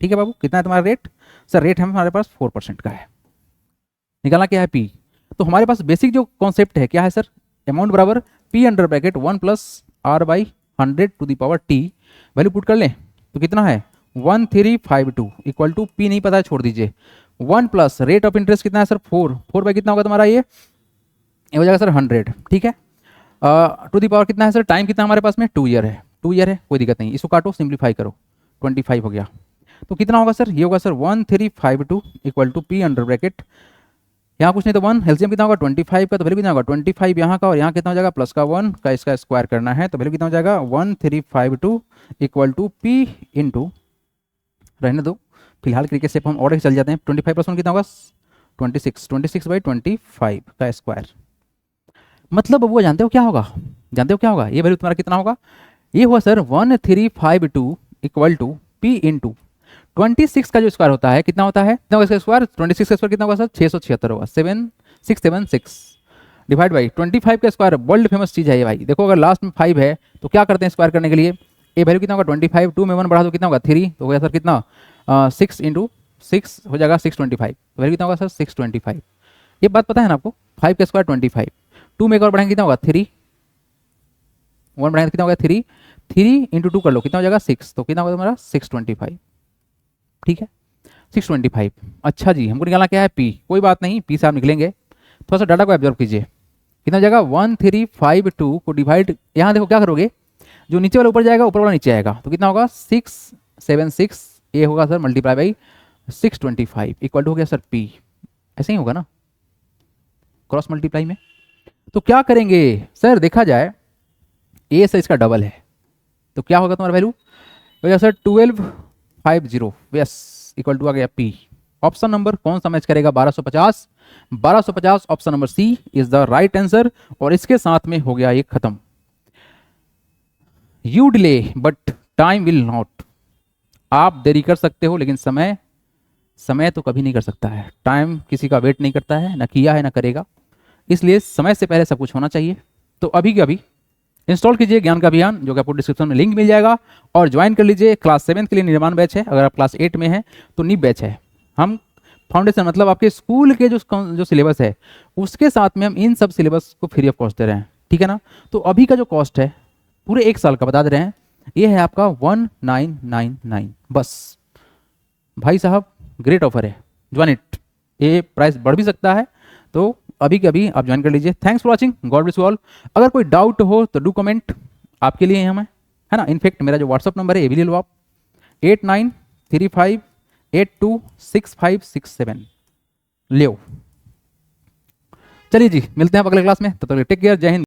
ठीक है बाबू। कितना है तुम्हारा रेट, सर रेट है हमारे पास 4% का है। निकालना क्या है पी। तो हमारे पास बेसिक जो कॉन्सेप्ट है क्या है सर, अमाउंट बराबर P under bracket 1 plus R by 100 to the power T. Value put कर लें तो कितना है 1352 इक्वल टू पी नहीं पता है छोड़ दीजिए 1 प्लस रेट ऑफ इंटरेस्ट कितना है सर 4 बाई कितना होगा तुम्हारा ये हो जाएगा सर 100, ठीक है। टू दी पावर कितना है सर, टाइम कितना हमारे पास में 2 ईयर है, 2 ईयर है कोई दिक्कत नहीं, इसको काटो सिंप्लीफाई करो 25 हो गया। तो कितना होगा सर, ये होगा sir 1352 equal to P under bracket, यहाँ कुछ नहीं तो 1, एलसीएम कितना होगा 25 का, तो वैल्यू कितना होगा 25 यहाँ का और यहाँ कितना हो जाएगा प्लस का 1 का, इसका स्क्वायर करना है तो वैल्यू कितना हो जाएगा 1352 इक्वल टू पी इंटू, रहने दो फिलहाल तरीके से हम ऑर्डर चल जाते हैं। 25 प्लस 1 कितना होगा 26 बाई 25 का स्क्वायर। मतलब वो जानते हो क्या होगा, जानते हो क्या होगा, ये वैल्यू तुम्हारा कितना होगा, ये हुआ sir 1352 equal to P into 26 का जो स्क्वायर होता है कितना होता है, कितना होगा इसका स्क्वायर 26 का स्क्वायर कितना होगा सर 676 होगा, 7676 डिवाइड बाई 25 का स्क्वायर। वर्ल्ड फेमस चीज़ है ये भाई, देखो अगर लास्ट में 5 है तो क्या करते हैं स्क्वायर करने के लिए, ये वैल्यू कितना होगा 25, 2 में 1 बढ़ा दो कितना होगा 3, तो हो गया सर कितना 6 इंटू 6 हो जाएगा 625, वैल्यू कितना होगा सर 625। ये बात पता है ना आपको, 5 का स्क्वायर 25, 2 में एक और बढ़ाएंगे कितना होगा 3, 1 बढ़ाएंगे कितना होगा 3, 3 इंटू 2 कर लो कितना हो जाएगा 6, तो कितना होगा तुम्हारा 625, ठीक है 625। अच्छा जी हमको निकालना क्या है पी, कोई बात नहीं पी से आप निकलेंगे, थोड़ा सा डाटा को ऑब्जर्व कीजिए कितना हो जाएगा 1352 को डिवाइड, यहाँ देखो क्या करोगे जो नीचे वाला ऊपर जाएगा ऊपर वाला नीचे आएगा, तो कितना होगा 676 ये होगा sir multiply by 625 equal to हो गया सर पी, ऐसे ही होगा ना क्रॉस मल्टीप्लाई में। तो क्या करेंगे सर, देखा जाए ए सर इसका डबल है तो क्या होगा तुम्हारा वैल्यू हो गया सर 1250 यस इक्वल टू आ गया पी। ऑप्शन नंबर कौन सा मैच करेगा 1250, 1250 option number C is the right answer. और इसके साथ में हो गया ये खत्म। You delay but time will not, आप देरी कर सकते हो लेकिन समय तो कभी नहीं कर सकता है, टाइम किसी का वेट नहीं करता है, ना किया है ना करेगा, इसलिए समय से पहले सब कुछ होना चाहिए। तो अभी के अभी इंस्टॉल कीजिए ज्ञान का अभियान, जो कि आपको डिस्क्रिप्शन में लिंक मिल जाएगा, और ज्वाइन कर लीजिए। क्लास 7 के लिए निर्माण बैच है, अगर आप क्लास 8 में हैं तो नीव बैच है। हम फाउंडेशन मतलब आपके स्कूल के जो सिलेबस है उसके साथ में हम इन सब सिलेबस को फ्री ऑफ कॉस्ट दे रहे हैं, ठीक है ना। तो अभी का जो कॉस्ट है पूरे 1 साल का बता दे रहे हैं, ये है आपका 1999 बस। भाई साहब ग्रेट ऑफर है, ज्वाइन इट, ये प्राइस बढ़ भी सकता है, तो अभी के अभी आप ज्वाइन कर लीजिए। Thanks for watching, God bless you all. अगर कोई डाउट हो तो डू कमेंट, आपके लिए हम है ना। इनफैक्ट मेरा जो व्हाट्सअप नंबर है ये भी ले लो आप 8935826567 ले। चलिए जी मिलते हैं आप अगले क्लास में, तब तक टेक केयर, जय हिंद।